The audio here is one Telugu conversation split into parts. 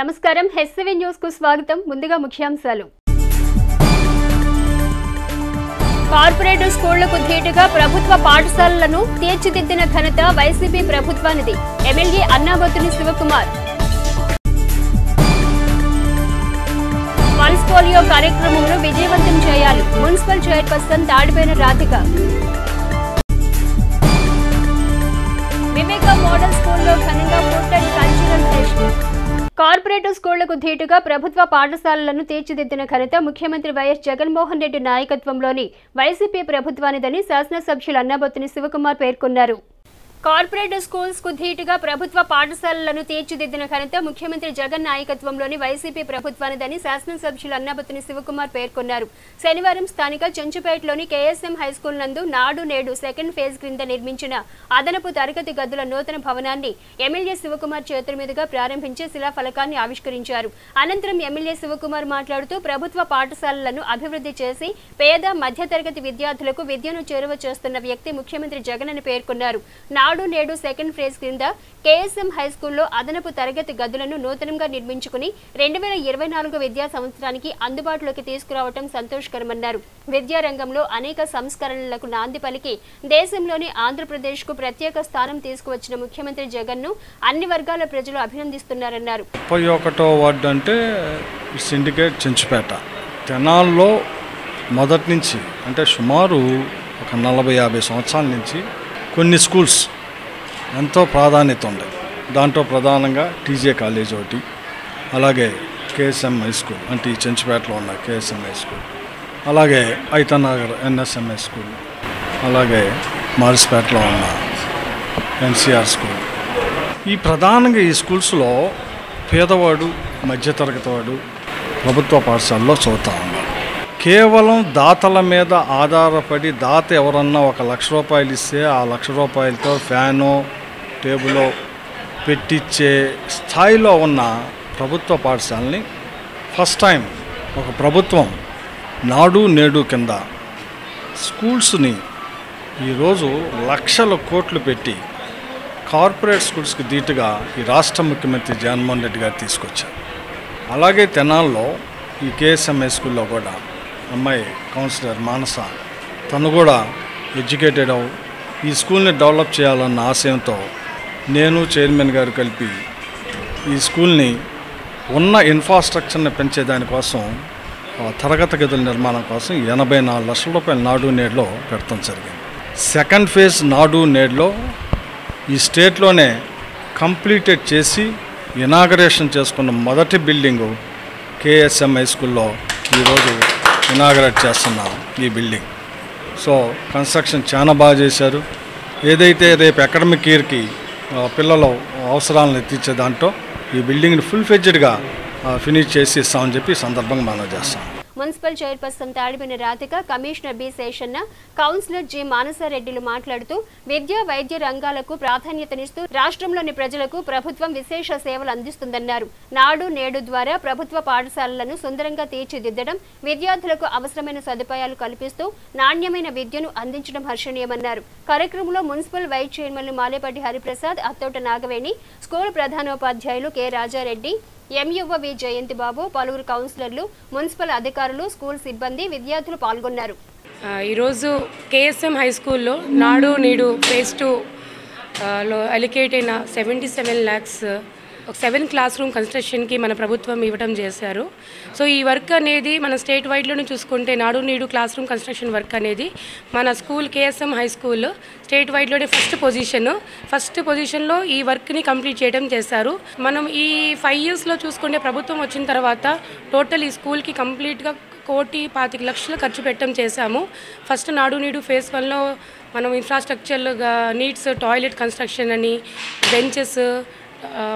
నమస్కారం హెస్సీవీ న్యూస్ కు స్వాగతం ముందుగా ముఖ్యాంశాలు కార్పొరేట్ స్కూళ్లకు ధీటుగా ప్రభుత్వ పాఠశాలలను తీర్చిదిద్దిన ఘనత వైసీపీ ప్రభుత్వానిది MLA Annabathuni Sivakumar pulse polio కార్యక్రమంలో విజయవంతం చేయాలి municipal chairperson Tadipaina Radhika Viveka model స్కూల్లో ఘనంగా food and cultural fest corporate స్కూళ్లకు ధీటుగా ప్రభుత్వ పాఠశాలలను తీర్చిదిద్దిన ఘనత ముఖ్యమంత్రి వైఎస్ జగన్మోహన్ రెడ్డి నాయకత్వంలోని వైసీపీ ప్రభుత్వానిదని శాసనసభ్యులు అన్నాబత్తుని శివకుమార్ పేర్కొన్నారు. కార్పొరేట్ స్కూల్స్ కు ధీటుగా ప్రభుత్వ పాఠశాలలను తీర్చిదిద్దిన ఘనత ముఖ్యమంత్రి జగన్ నాయకత్వంలోని వైసీపీ ప్రభుత్వానిదని శాసనసభ్యులు అన్నాబత్తుని శివకుమార్ పేర్కొన్నారు. శనివారం స్థానిక చెంచుపేటలోని కేఎస్ఎం హైస్కూల్ నందు నాడు నేడు సెకండ్ ఫేజ్ క్రింద నిర్మించిన అదనపు తరగతి గదుల నూతన భవనాన్ని ఎమ్మెల్యే శివకుమార్ చేతుల మీదుగా ప్రారంభించి శిలాఫలకాన్ని ఆవిష్కరించారు. అనంతరం ఎమ్మెల్యే శివకుమార్ మాట్లాడుతూ ప్రభుత్వ పాఠశాలలను అభివృద్ధి చేసి పేద మధ్యతరగతి విద్యార్థులకు విద్యను చేరువ చేస్తున్న వ్యక్తి ముఖ్యమంత్రి జగన్ అని పేర్కొన్నారు. నాడు నేడు సెకండ్ ఫేజ్ క్రింద కేఎస్ఎం హైస్కూల్లో అదనపు తరగతి గదులను నూతనంగా నిర్మించుకుని 2024 విద్యా సంవత్సరానికి అందుబాటులోకి తీసుకురావడం సంతోషకరమన్నారు. విద్యారంగంలో అనేక సంస్కరణలకు నాంది పలికి దేశంలోని ఆంధ్రప్రదేశ్ కు ప్రత్యేక స్థానం తీసుకువచ్చిన ముఖ్యమంత్రి జగన్ ను అన్ని వర్గాల ప్రజలు అభినందిస్తున్నారన్నారు. 31వ వార్డు అంటే సిండికేట్ చెంచుపేట తెనాల్లో మొదటి నుంచి అంటే సుమారు ఒక 40-50 సంవత్సరాల నుంచి కొన్ని స్కూల్స్ ఎంతో ప్రాధాన్యత ఉంది. దాంట్లో ప్రధానంగా టీజే కాలేజ్ ఒకటి, అలాగే కేఎస్ఎం హై స్కూల్ అంటే ఈ చెంచుపేటలో ఉన్న కేఎస్ఎం హై స్కూల్, అలాగే ఐతనగర్ ఎన్ఎస్ఎంఐ స్కూల్, అలాగే మారిస్పేటలో ఉన్న ఎన్సిఆర్ స్కూల్. ఈ ప్రధానంగా ఈ స్కూల్స్లో పేదవాడు మధ్యతరగతి వాడు ప్రభుత్వ పాఠశాలలో చదువుతూ ఉన్నారు. కేవలం దాతల మీద ఆధారపడి దాత ఎవరన్నా ₹1,00,000 ఇస్తే ఆ ₹1,00,000తో ఫ్యానో టేబులో పెట్టించే స్థాయిలో ఉన్న ప్రభుత్వ పాఠశాలని ఫస్ట్ టైం ఒక ప్రభుత్వం నాడు నేడు కింద స్కూల్స్ని ఈరోజు లక్షల కోట్లు పెట్టి కార్పొరేట్ స్కూల్స్కి ధీటుగా ఈ రాష్ట్ర ముఖ్యమంత్రి జగన్మోహన్ రెడ్డి గారు తీసుకొచ్చారు. అలాగే తెనాల్లో ఈ కేఎస్ఎంఐ స్కూల్లో కూడా అమ్మాయి కౌన్సిలర్ మానస తను కూడా ఎడ్యుకేటెడ్ ఈ స్కూల్ని డెవలప్ చేయాలన్న ఆశయంతో నేను చైర్మన్ గారు కలిపి ఈ స్కూల్ని ఉన్న ఇన్ఫ్రాస్ట్రక్చర్ని పెంచేదానికోసం తరగతి గదుల నిర్మాణం కోసం ₹84 లక్షల నాడు నేడులో పెడతాం జరిగింది. సెకండ్ ఫేజ్ నాడు నేడులో ఈ స్టేట్లోనే కంప్లీటెడ్ చేసి ఇనాగరేషన్ చేసుకున్న మొదటి బిల్డింగు కేఎస్ఎం హై స్కూల్లో ఈరోజు ఇనాగరేట్ చేస్తున్నాం ఈ బిల్డింగ్. సో కన్స్ట్రక్షన్ చాలా బాగా చేశారు. ఏదైతే రేపు అకాడమిక్ ఇయర్కి పిల్లల అవసరాలను తీర్చే దాంట్లో ఈ బిల్డింగ్ని ఫుల్ ఫ్లెడ్జ్డ్గా ఫినిష్ చేసి ఇస్తామని చెప్పి సందర్భంగా మనం చేస్తాం. Municipal chairperson Tadipaina Radhika, commissioner B Seshanna, councillor G మానసారెడ్డిలు మాట్లాడుతూ విద్య వైద్య రంగాలకు ప్రాధాన్యతనిస్తూ రాష్ట్రంలోని ప్రజలకు ప్రభుత్వం విశేష సేవలు అందిస్తుందన్నారు. నాడు నేడు ద్వారా ప్రభుత్వ పాఠశాలలను సుందరంగా తీర్చిదిద్దడం, విద్యార్థులకు అవసరమైన సదుపాయాలు కల్పిస్తూ నాణ్యమైన విద్యను అందించడం హర్షణీయమన్నారు. కార్యక్రమంలో మున్సిపల్ వైస్ చైర్మన్లు మాలేపాటి హరిప్రసాద్, అత్తోట నాగవేణి, స్కూల్ ప్రధానోపాధ్యాయులు కె రాజారెడ్డి, ఎంయువ వి జయంతి బాబు, పలువురు కౌన్సిలర్లు, మున్సిపల్ అధికారులు, స్కూల్ సిబ్బంది, విద్యార్థులు పాల్గొన్నారు. ఈరోజు కేఎస్ఎం హై స్కూల్లో నాడు నేడు ఫేజ్ 2లో అలికేట్ అయిన 77 lakhs 7 క్లాస్ రూమ్ కన్స్ట్రక్షన్కి మన ప్రభుత్వం ఇవ్వడం చేశారు. సో ఈ వర్క్ అనేది మన స్టేట్ వైడ్లోనే చూసుకుంటే నాడు నేడు క్లాస్ రూమ్ కన్స్ట్రక్షన్ వర్క్ అనేది మన school KSM high school state వైడ్లోనే ఫస్ట్ పొజిషన్లో ఈ వర్క్ని కంప్లీట్ చేయడం చేశారు. మనం ఈ 5 yearsలో చూసుకుంటే ప్రభుత్వం వచ్చిన తర్వాత టోటల్ ఈ స్కూల్కి కంప్లీట్గా ₹1,25,00,000 ఖర్చు పెట్టడం చేశాము. ఫస్ట్ నాడు నేడు ఫేజ్ 1లో మనం ఇన్ఫ్రాస్ట్రక్చర్లుగా నీడ్స్ టాయిలెట్ కన్స్ట్రక్షన్ అని, బెంచెస్,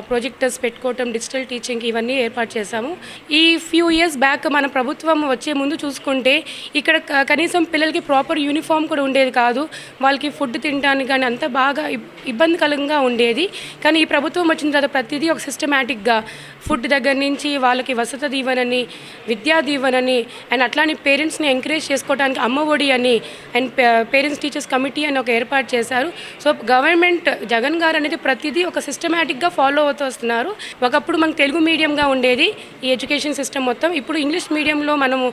ప్రొజెక్టర్స్ పెట్టుకోవటం, డిజిటల్ టీచింగ్ ఇవన్నీ ఏర్పాటు చేశాము. ఈ ఫ్యూ ఇయర్స్ బ్యాక్ మన ప్రభుత్వం వచ్చే ముందు చూసుకుంటే ఇక్కడ కనీసం పిల్లలకి ప్రాపర్ యూనిఫామ్ కూడా ఉండేది కాదు. వాళ్ళకి ఫుడ్ తినడానికి కానీ అంత బాగా ఇబ్బందికరంగా ఉండేది. కానీ ఈ ప్రభుత్వం వచ్చిన తర్వాత ప్రతిదీ ఒక సిస్టమేటిక్గా ఫుడ్ దగ్గర నుంచి వాళ్ళకి వసతి దీవెనని, విద్యా దీవెనని అండ్ అట్లానే పేరెంట్స్ని ఎంకరేజ్ చేసుకోవడానికి అమ్మఒడి అని అండ్ పేరెంట్స్ టీచర్స్ కమిటీ అని ఒక ఏర్పాటు చేశారు. సో గవర్నమెంట్ జగన్ గారు అనేది ప్రతిదీ ఒక సిస్టమేటిక్గా ఫాలో అవుతూ వస్తున్నారు. ఒకప్పుడు మనకు తెలుగు మీడియంగా ఉండేది ఈ ఎడ్యుకేషన్ సిస్టమ్ మొత్తం. ఇప్పుడు ఇంగ్లీష్ మీడియంలో మనము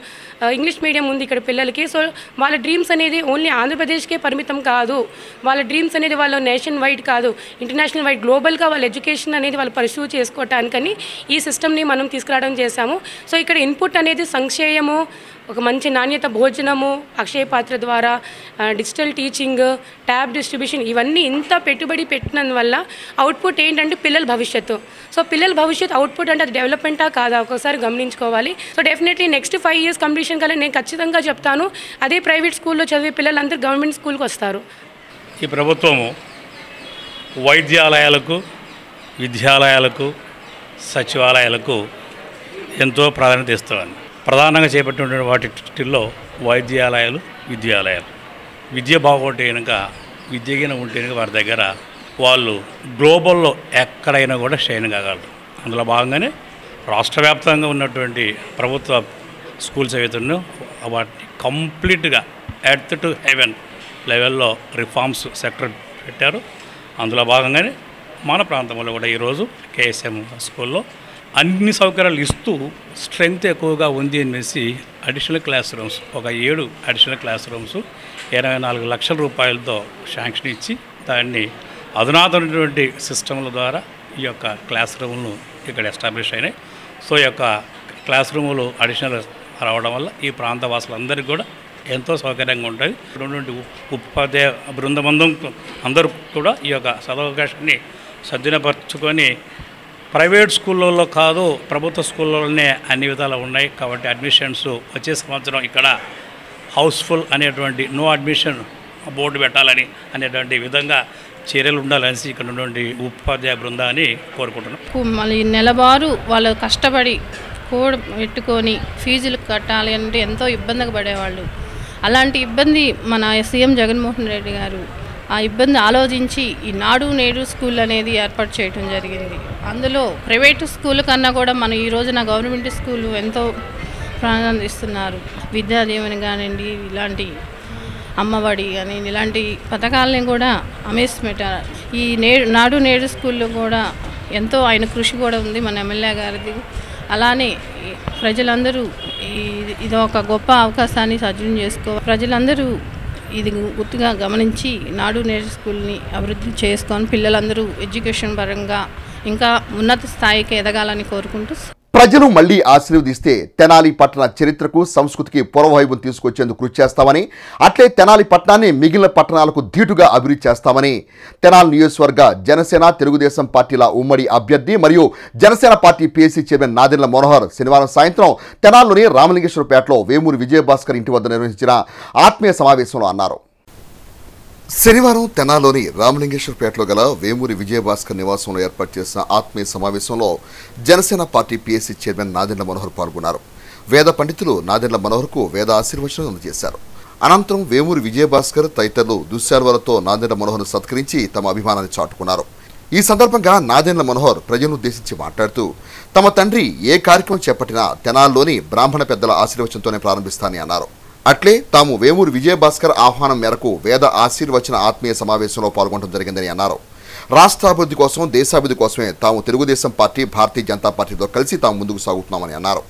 ఇంగ్లీష్ మీడియం ఉంది ఇక్కడ పిల్లలకి. సో వాళ్ళ డ్రీమ్స్ అనేది ఓన్లీ ఆంధ్రప్రదేశ్కే పరిమితం కాదు. వాళ్ళ డ్రీమ్స్ అనేది వాళ్ళ నేషన్ వైడ్ కాదు, ఇంటర్నేషనల్ వైడ్, గ్లోబల్గా వాళ్ళ ఎడ్యుకేషన్ అనేది వాళ్ళు పర్సూ చేసుకోవటానికని ఈ సిస్టమ్ని మనం తీసుకురావడం చేశాము. సో ఇక్కడ ఇన్పుట్ అనేది సంక్షేమము, ఒక మంచి నాణ్యత భోజనము, అక్షయ పాత్ర ద్వారా డిజిటల్ టీచింగ్, ట్యాబ్ డిస్ట్రిబ్యూషన్, ఇవన్నీ ఇంత పెట్టుబడి పెట్టినందువల్ల అవుట్పుట్ ఏంటంటే పిల్లల భవిష్యత్తు. సో పిల్లల భవిష్యత్తు అవుట్పుట్ అంటే అది డెవలప్మెంటా కాదా ఒకసారి గమనించుకోవాలి. So definitely next 5 years completion కల్లా నేను ఖచ్చితంగా చెప్తాను, అదే ప్రైవేట్ స్కూల్లో చదివే పిల్లలందరూ గవర్నమెంట్ స్కూల్కి వస్తారు. ఈ ప్రభుత్వము వైద్యాలయాలకు, విద్యాలయాలకు, సచివాలయాలకు ఎంతో ప్రాధాన్యత ఇస్తుంది. ప్రధానంగా చేపట్టిన వాటిల్లో వైద్యాలయాలు, విద్యాలయాలు. విద్య బాగుంటే కనుక, విద్యగా ఉంటే కనుక వారి దగ్గర వాళ్ళు గ్లోబల్లో ఎక్కడైనా కూడా షైన్ కాగలరు. అందులో భాగంగానే రాష్ట్ర వ్యాప్తంగా ఉన్నటువంటి ప్రభుత్వ స్కూల్స్ ఏవైతున్నాయో వాటిని కంప్లీట్గా ఎర్త్ టు హెవెన్ లెవెల్లో రిఫార్మ్స్ సెక్టర్ పెట్టారు. అందులో భాగంగానే మన ప్రాంతంలో కూడా ఈరోజు కేఎస్ఎం స్కూల్లో అన్ని సౌకర్యాలు ఇస్తూ స్ట్రెంగ్త్ ఎక్కువగా ఉంది అనేసి అడిషనల్ క్లాస్ రూమ్స్, ఒక 7 అడిషనల్ క్లాస్ రూమ్స్ 24 లక్షల రూపాయలతో శాంక్షన్ ఇచ్చి దాన్ని అధునాతనటువంటి సిస్టమ్ల ద్వారా ఈ యొక్క క్లాస్ రూములను ఇక్కడ ఎస్టాబ్లిష్ అయినాయి. సో ఈ యొక్క క్లాస్ రూములు అడిషనల్ రావడం వల్ల ఈ ప్రాంత వాసులందరికీ కూడా ఎంతో సౌకర్యంగా ఉంటుంది. ఉన్నటువంటి ఉపాధ్యాయ బృందమందం అందరూ కూడా ఈ యొక్క సదవకాశాన్ని సద్వినియోగపరచుకొని ప్రైవేట్ స్కూళ్ళల్లో కాదు ప్రభుత్వ స్కూళ్ళలోనే అన్ని విధాలు ఉన్నాయి. కాబట్టి అడ్మిషన్స్ వచ్చే సంవత్సరం ఇక్కడ హౌస్ఫుల్ అనేటువంటి నో అడ్మిషన్ బోర్డు పెట్టాలని అనేటువంటి విధంగా చర్యలు ఉండాలనేసి ఇక్కడ ఉన్నటువంటి ఉపాధ్యాయ బృందాన్ని కోరుకుంటున్నాం. మళ్ళీ నెలవారు వాళ్ళు కష్టపడి కోడ్ పెట్టుకొని ఫీజులు కట్టాలి అంటే ఎంతో ఇబ్బందిగా పడేవాళ్ళు. అలాంటి ఇబ్బంది మన సీఎం జగన్మోహన్ రెడ్డి గారు ఆ ఇబ్బంది ఆలోచించి ఈ నాడు నేడు స్కూల్ అనేది ఏర్పాటు చేయడం జరిగింది. అందులో ప్రైవేటు స్కూల్ కన్నా కూడా మన ఈ రోజున గవర్నమెంట్ స్కూల్ ఎంతో ప్రాధాన్యత ఇస్తున్నారు. విద్యా దీవెన కానివ్వండి, ఇలాంటి అమ్మఒడి అని ఇలాంటి పథకాలని కూడా అమేసిపెట్టారు. ఈ నాడు నేడు స్కూల్లో కూడా ఎంతో ఆయన కృషి కూడా ఉంది మన ఎమ్మెల్యే గారిది. అలానే ప్రజలందరూ ఇది ఒక గొప్ప అవకాశాన్ని సద్వినియోగం చేసుకోవాలి. ప్రజలందరూ ఇది గుర్తుగా గమనించి నాడు నేడు స్కూల్ని అభివృద్ధి చేసుకొని పిల్లలందరూ ఎడ్యుకేషన్ పరంగా ఇంకా ఉన్నత స్థాయికి ఎదగాలని కోరుకుంటూ ప్రజలు మళ్లీ ఆశీర్వదిస్తే తెనాలి పట్టణ చరిత్రకు సంస్కృతికి పూర్వవైభవం తీసుకొచ్చేందుకు కృషి చేస్తామని, అట్లే తెనాలి పట్టణాన్ని మిగిలిన పట్టణాలకు ధీటుగా అభివృద్ధి చేస్తామని తెనాలి నియోజకవర్గ జనసేన తెలుగుదేశం పార్టీల ఉమ్మడి అభ్యర్థి మరియు Janasena party PSC chairman Nadendla Manohar శనివారం సాయంత్రం తెనాలిలోని రామలింగేశ్వరపేటలో వేమూరి విజయభాస్కర్ ఇంటి వద్ద నిర్వహించిన ఆత్మీయ సమావేశంలో అన్నారు. శనివారం తెనాలిలోని రామలింగేశ్వరపేటలో గల వేమూరి విజయభాస్కర్ నివాసంలో ఏర్పాటు చేసిన ఆత్మీయ సమావేశంలో Janasena party PSC chairman Nadendla Manohar పాల్గొన్నారు. వేద పండితులు నాదెండ్ల మనోహర్కు వేద ఆశీర్వచనం అందజేశారు. అనంతరం వేమూరి విజయభాస్కర్ తదితరులు దుశ్శాలువలతో నాదెండ్ల మనోహర్ను సత్కరించి తమ అభిమానాన్ని చాటుకున్నారు. ఈ సందర్భంగా నాదెండ్ల మనోహర్ ప్రజలను ఉద్దేశించి మాట్లాడుతూ తమ తండ్రి ఏ కార్యక్రమం చేపట్టినా తెనాలిలోని బ్రాహ్మణ పెద్దల ఆశీర్వచనంతోనే ప్రారంభిస్తానని అన్నారు. అట్లే తాము వేమూరి విజయభాస్కర్ ఆహ్వానం మేరకు వేద ఆశీర్వచన ఆత్మీయ సమావేశంలో పాల్గొనడం జరిగిందని అన్నారు. రాష్ట్రాభివృద్ధి కోసం, దేశాభివృద్ధి కోసమే తాము తెలుగుదేశం పార్టీ, భారతీయ జనతా పార్టీతో కలిసి తాము ముందుకు సాగుతున్నామని అన్నారు.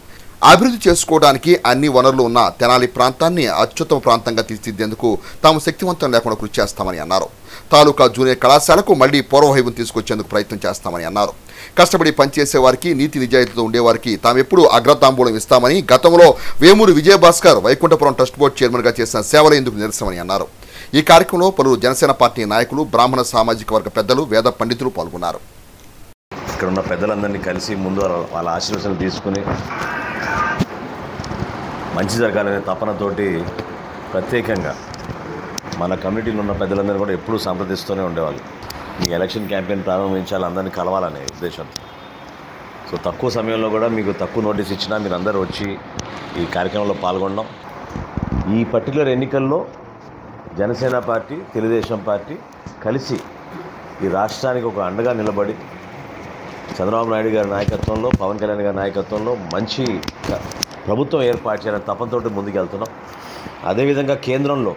అభివృద్ధి చేసుకోవడానికి అన్ని వనరులు ఉన్న తెనాలి ప్రాంతాన్ని అత్యుత్తమ ప్రాంతంగా తీర్చిదిద్దేందుకు తాము శక్తివంతం లేకుండా కృషి చేస్తామని అన్నారు. తాలూకా జూనియర్ కళాశాలకు మళ్లీ పూర్వవైభవం తీసుకొచ్చేందుకు ప్రయత్నం చేస్తామని అన్నారు. కష్టపడి పనిచేసే వారికి, నీతి నిజాయితీతో ఉండేవారికి తామెప్పుడు అగ్రతాంబూలం ఇస్తామని, గతంలో వేమూరి విజయభాస్కర్ వైకుంఠపురం ట్రస్ట్ బోర్డు చైర్మన్గా చేసిన సేవలు ఎందుకు నిరసనమని అన్నారు. ఈ కార్యక్రమంలో పలువురు జనసేన పార్టీ నాయకులు, బ్రాహ్మణ సామాజిక వర్గ పెద్దలు, వేద పండితులు పాల్గొన్నారు. ఇక్కడ ఉన్న పెద్దలందరినీ కలిసి ముందు వాళ్ళ ఆశీర్వచనాలు తీసుకుని మంచి జరగాలనే తపనతోటి ప్రత్యేకంగా మన కమ్యూనిటీలో ఉన్న పెద్దలందరూ కూడా ఎప్పుడూ సంప్రదిస్తూనే ఉండేవాళ్ళు. మీ ఎలక్షన్ క్యాంపెయిన్ ప్రారంభించాలి, అందరినీ కలవాలనే ఉద్దేశంతో. సో తక్కువ సమయంలో కూడా మీకు తక్కువ నోటీస్ ఇచ్చినా మీరు అందరూ వచ్చి ఈ కార్యక్రమంలో పాల్గొనడం. ఈ పర్టికులర్ ఎన్నికల్లో జనసేన పార్టీ, తెలుగుదేశం పార్టీ కలిసి ఈ రాష్ట్రానికి ఒక అండగా నిలబడి చంద్రబాబు నాయుడు గారి నాయకత్వంలో, పవన్ కళ్యాణ్ గారి నాయకత్వంలో మంచి ప్రభుత్వం ఏర్పాటు చేయాలని తపంతో ముందుకు వెళ్తున్నాం. అదేవిధంగా కేంద్రంలో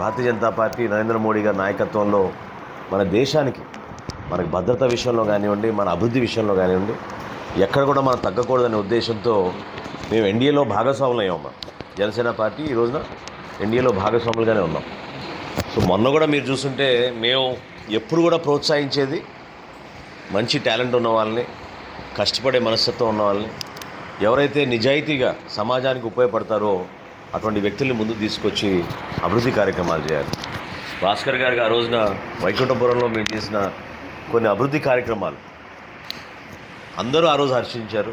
భారతీయ జనతా పార్టీ, నరేంద్ర మోడీ గారి నాయకత్వంలో మన దేశానికి మనకి భద్రత విషయంలో కానివ్వండి, మన అభివృద్ధి విషయంలో కానివ్వండి, ఎక్కడ కూడా మనం తగ్గకూడదనే ఉద్దేశంతో మేము ఎన్డీఏలో భాగస్వాములు అయ్యాం. జనసేన పార్టీ ఈ రోజున ఎన్డీఏలో భాగస్వాములుగానే ఉన్నాం. సో మొన్న కూడా మీరు చూస్తుంటే మేము ఎప్పుడు కూడా ప్రోత్సహించేది మంచి టాలెంట్ ఉన్న వాళ్ళని, కష్టపడే మనస్తత్వం ఉన్న వాళ్ళని, ఎవరైతే నిజాయితీగా సమాజానికి ఉపయోగపడతారో అటువంటి వ్యక్తుల్ని ముందుకు తీసుకొచ్చి అభివృద్ధి కార్యక్రమాలు చేయాలి. భాస్కర్ గారికి ఆ రోజున వైకుంఠపురంలో మేము చేసిన కొన్ని అభివృద్ధి కార్యక్రమాలు అందరూ ఆ రోజు హర్షించారు.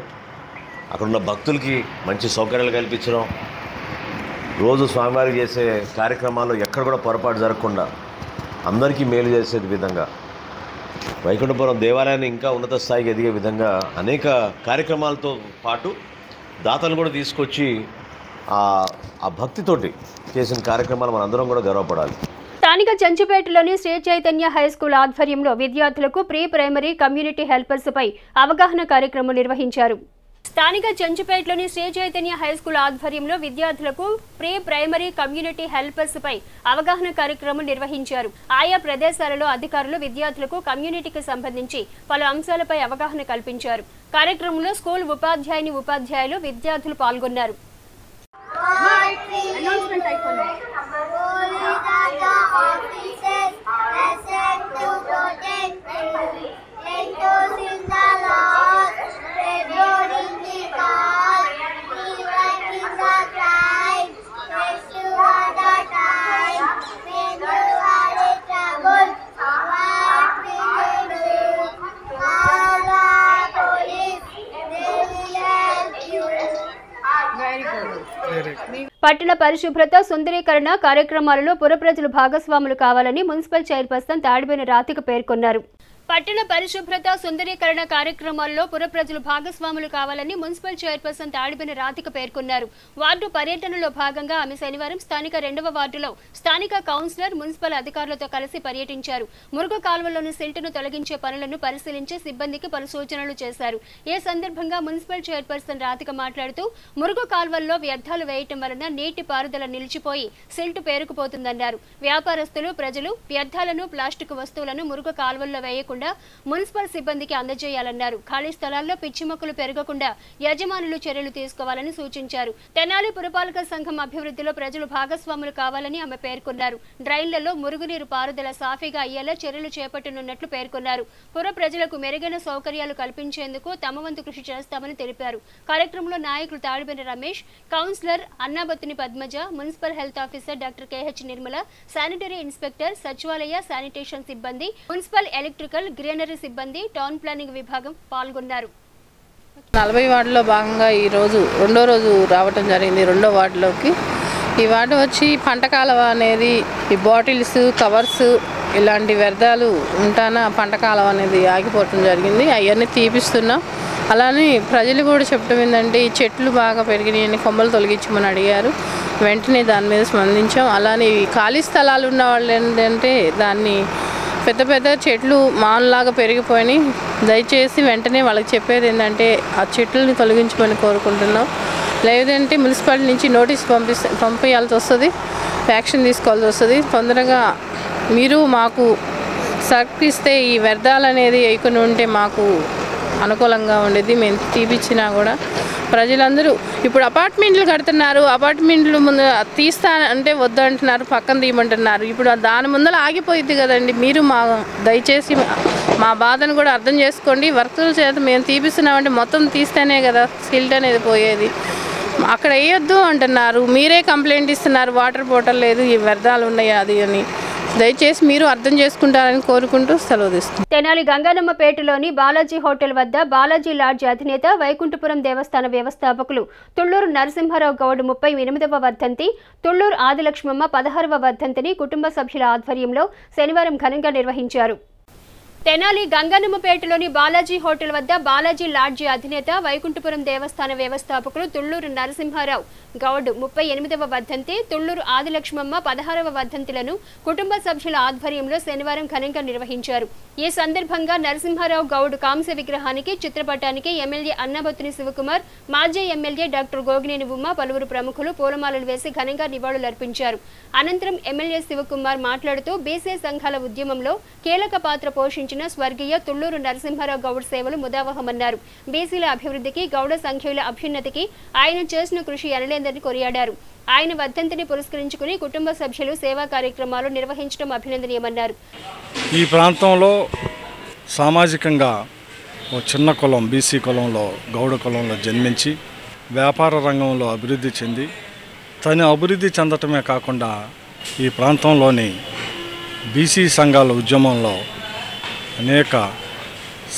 అక్కడున్న భక్తులకి మంచి సౌకర్యాలు కల్పించడం, రోజు స్వామివారికి చేసే కార్యక్రమాల్లో ఎక్కడ కూడా పొరపాటు జరగకుండా అందరికీ మేలు చేసే విధంగా వైకుంఠపురం దేవాలయాన్ని ఇంకా ఉన్నత స్థాయికి ఎదిగే విధంగా అనేక కార్యక్రమాలతో పాటు దాతలు కూడా తీసుకొచ్చి ఆ భక్తితోటి చేసిన కార్యక్రమాలు మనందరం కూడా గర్వపడాలి. స్థానిక చెంచుపేటలోని శ్రీ చైతన్య హైస్కూల్ ఆధ్వర్యంలో విద్యార్థులకు ప్రీ ప్రైమరీ కమ్యూనిటీ హెల్పర్స్ పై అవగాహన కార్యక్రమం నిర్వహించారు. స్థానిక చెంచుపేటలోని శ్రీ చైతన్య హైస్కూల్ ఆధ్వర్యంలో విద్యార్థులకు ప్రీ ప్రైమరీ కమ్యూనిటీ హెల్పర్స్ పై అవగాహన కార్యక్రమం నిర్వహించారు. ఆయా ప్రదేశాలలో అధికారులు విద్యార్థులకు కమ్యూనిటీకి సంబంధించి పలు అంశాలపై అవగాహన కల్పించారు. కార్యక్రమంలో స్కూల్ ఉపాధ్యాయులు విద్యార్థులు పాల్గొన్నారు. పట్టణ పరిశుభ్రత సుందరీకరణ కార్యక్రమాలలో పుర ప్రజలు భాగస్వాములు కావాలని మున్సిపల్ చైర్పర్సన్ తాడిబోయిన రాధిక పేర్కొన్నారు. పట్టణ పరిశుభ్రత సుందరీకరణ కార్యక్రమాల్లో పుర ప్రజలు భాగస్వాములు కావాలని మున్సిపల్ చైర్పర్సన్ తాడిబోయిన రాధిక పేర్కొన్నారు. వార్డు పర్యటనలో భాగంగా ఆమె శనివారం స్థానిక 2వ వార్డులో స్థానిక కౌన్సిలర్, మున్సిపల్ అధికారులతో కలిసి పర్యటించారు. మురుగు కాల్వలోని సిల్టును తొలగించే పనులను పరిశీలించి సిబ్బందికి పలు సూచనలు చేశారు. ఈ సందర్భంగా మున్సిపల్ చైర్పర్సన్ రాధిక మాట్లాడుతూ మురుగు కాల్వల్లో వ్యర్థాలు వేయటం వలన నీటి పారుదల నిలిచిపోయి సిల్టు పేరుకుపోతుందన్నారు. వ్యాపారస్తులు, ప్రజలు వ్యర్థాలను, ప్లాస్టిక్ వస్తువులను మురుగు కాల్వల్లో వేయకుండా మున్సిపల్ సిబ్బందికి అందజేయాలన్నారు. ఖాళీ స్థలాల్లో పిచ్చి మొక్కలు పెరగకుండా యజమానులు చర్యలు తీసుకోవాలని సూచించారు. తెనాలి పురపాలక సంఘం అభివృద్ధిలో ప్రజలు భాగస్వాములు కావాలని ఆమె పేర్కొన్నారు. డ్రైన్లలో మురుగునీరు పారుదల సాఫీగా అయ్యేలా చర్యలు చేపట్టనున్నట్లు పేర్కొన్నారు. పుర ప్రజలకు మెరుగైన సౌకర్యాలు కల్పించేందుకు తమ వంతు కృషి చేస్తామని తెలిపారు. కార్యక్రమంలో నాయకులు Tadiboyina Ramesh, councillor Annabattuni Padmaja, municipal health officer doctor KH Nirmala, sanitary inspector, సచివాలయ శానిటేషన్ సిబ్బంది, మున్సిపల్ ఎలక్ట్రికల్, గ్రీనరీ సిబ్బంది, టౌన్ ప్లానింగ్ విభాగం పాల్గొన్నారు. 40 వార్డులో భాగంగా ఈరోజు 2వ రోజు రావటం జరిగింది. 2వ వార్డులోకి ఈ వార్డు వచ్చి పంట కాలువ అనేది ఈ బాటిల్స్, కవర్స్ ఇలాంటి వ్యర్థాలు ఉంటానా పంట కాలువ అనేది ఆగిపోవటం జరిగింది. అవన్నీ తీపిస్తున్నాం. అలానే ప్రజలు కూడా చెప్పడం ఏంటంటే ఈ చెట్లు బాగా పెరిగినాయని కొమ్మలు తొలగించమని అడిగారు. వెంటనే దాని మీద స్పందించాం. అలానే ఈ ఖాళీ స్థలాలు ఉన్న వాళ్ళు ఏంటంటే దాన్ని పెద్ద పెద్ద చెట్లు మాన్లాగా పెరిగిపోయినాయి. దయచేసి వెంటనే వాళ్ళకి చెప్పేది ఏంటంటే ఆ చెట్లని తొలగించమని కోరుకుంటున్నాం. లేదంటే మున్సిపాలిటీ నుంచి నోటీస్ పంపించాల్సి వస్తుంది, యాక్షన్ తీసుకోవాల్సి వస్తుంది. తొందరగా మీరు మాకు సహకరిస్తే ఈ వ్యర్థాలు అనేది వేయకుండా ఉంటే మాకు అనుకూలంగా ఉండేది. మేము తీపిచ్చినా కూడా ప్రజలందరూ ఇప్పుడు అపార్ట్మెంట్లు కడుతున్నారు. అపార్ట్మెంట్లు ముందు తీస్తా అంటే వద్దు అంటున్నారు, పక్కన తీయమంటున్నారు. ఇప్పుడు దాని ముందర ఆగిపోయింది కదండి. మీరు దయచేసి మా బాధను కూడా అర్థం చేసుకోండి. వర్కుల చేత మేము తీపిస్తున్నామంటే మొత్తం తీస్తేనే కదా సిల్ట్ అనేది పోయేది. అక్కడ వేయొద్దు అంటున్నారు, మీరే కంప్లైంట్ ఇస్తున్నారు, వాటర్ బాటిల్ లేదు, ఈ వ్యర్థాలు ఉన్నాయి అది అని. దయచేసి మీరు అర్థం చేసుకుంటారని కోరుకుంటూ సెలవు తీసుకుంటాం. తెనాలి గంగానమ్మపేటలోని బాలాజీ హోటల్ వద్ద బాలాజీ లాడ్జ్ అధినేత, వైకుంఠపురం దేవస్థాన వ్యవస్థాపకులు తుళ్లూరు నరసింహారావు గౌడ్ 38వ వర్ధంతి, తుళ్లూరు ఆదిలక్ష్మమ్మ 16వ వర్ధంతిని కుటుంబ సభ్యుల ఆధ్వర్యంలో శనివారం ఘనంగా నిర్వహించారు. తెనాలి గంగానమ్మపేటలోని బాలాజీ హోటల్ వద్ద బాలాజీ లాడ్జీ అధినేత, వైకుంఠపురం దేవస్థాన వ్యవస్థాపకులు తుళ్లూరు నరసింహారావు గౌడ్ 38వ వర్ధంతి, తుళ్లూరు ఆదిలక్ష్మమ్మ 16వ వర్ధంతులను కుటుంబ సభ్యుల ఆధ్వర్యంలో శనివారం ఘనంగా నిర్వహించారు. ఈ సందర్భంగా నరసింహారావు గౌడ్ కాంస్య విగ్రహానికి, చిత్రపటానికి ఎమ్మెల్యే అన్నాబత్తుని శివకుమార్, మాజీ ఎమ్మెల్యే డాక్టర్ గోగినేని ఉమ్మ, పలువురు ప్రముఖులు పూలమాలలు వేసి ఘనంగా నివాళులర్పించారు. అనంతరం ఎమ్మెల్యే శివకుమార్ మాట్లాడుతూ బీసీ సంఘాల ఉద్యమంలో కీలక పాత్ర పోషించిన చేసిన స్వర్గీయ తుళ్లూరు నరసింహారావు గౌడ్ సేవలు ముదావహమన్నారు. బీసీల అభివృద్ధికి, గౌడ సంఖ్యల అభ్యున్నతికి ఆయన చేసిన కృషి ఎనలేందని కొనియాడారు. ఆయన వర్ధంతిని పురస్కరించుకుని కుటుంబ సభ్యులు సేవా కార్యక్రమాలు నిర్వహించడం అభినందనీయమన్నారు. ఈ ప్రాంతంలో సామాజికంగా ఓ చిన్న కులం బీసీ కులంలో గౌడ కులంలో జన్మించి వ్యాపార రంగంలో అభివృద్ధి చెంది తను అభివృద్ధి చెందటమే కాకుండా ఈ ప్రాంతంలోని బీసీ సంఘాల ఉద్యమంలో అనేక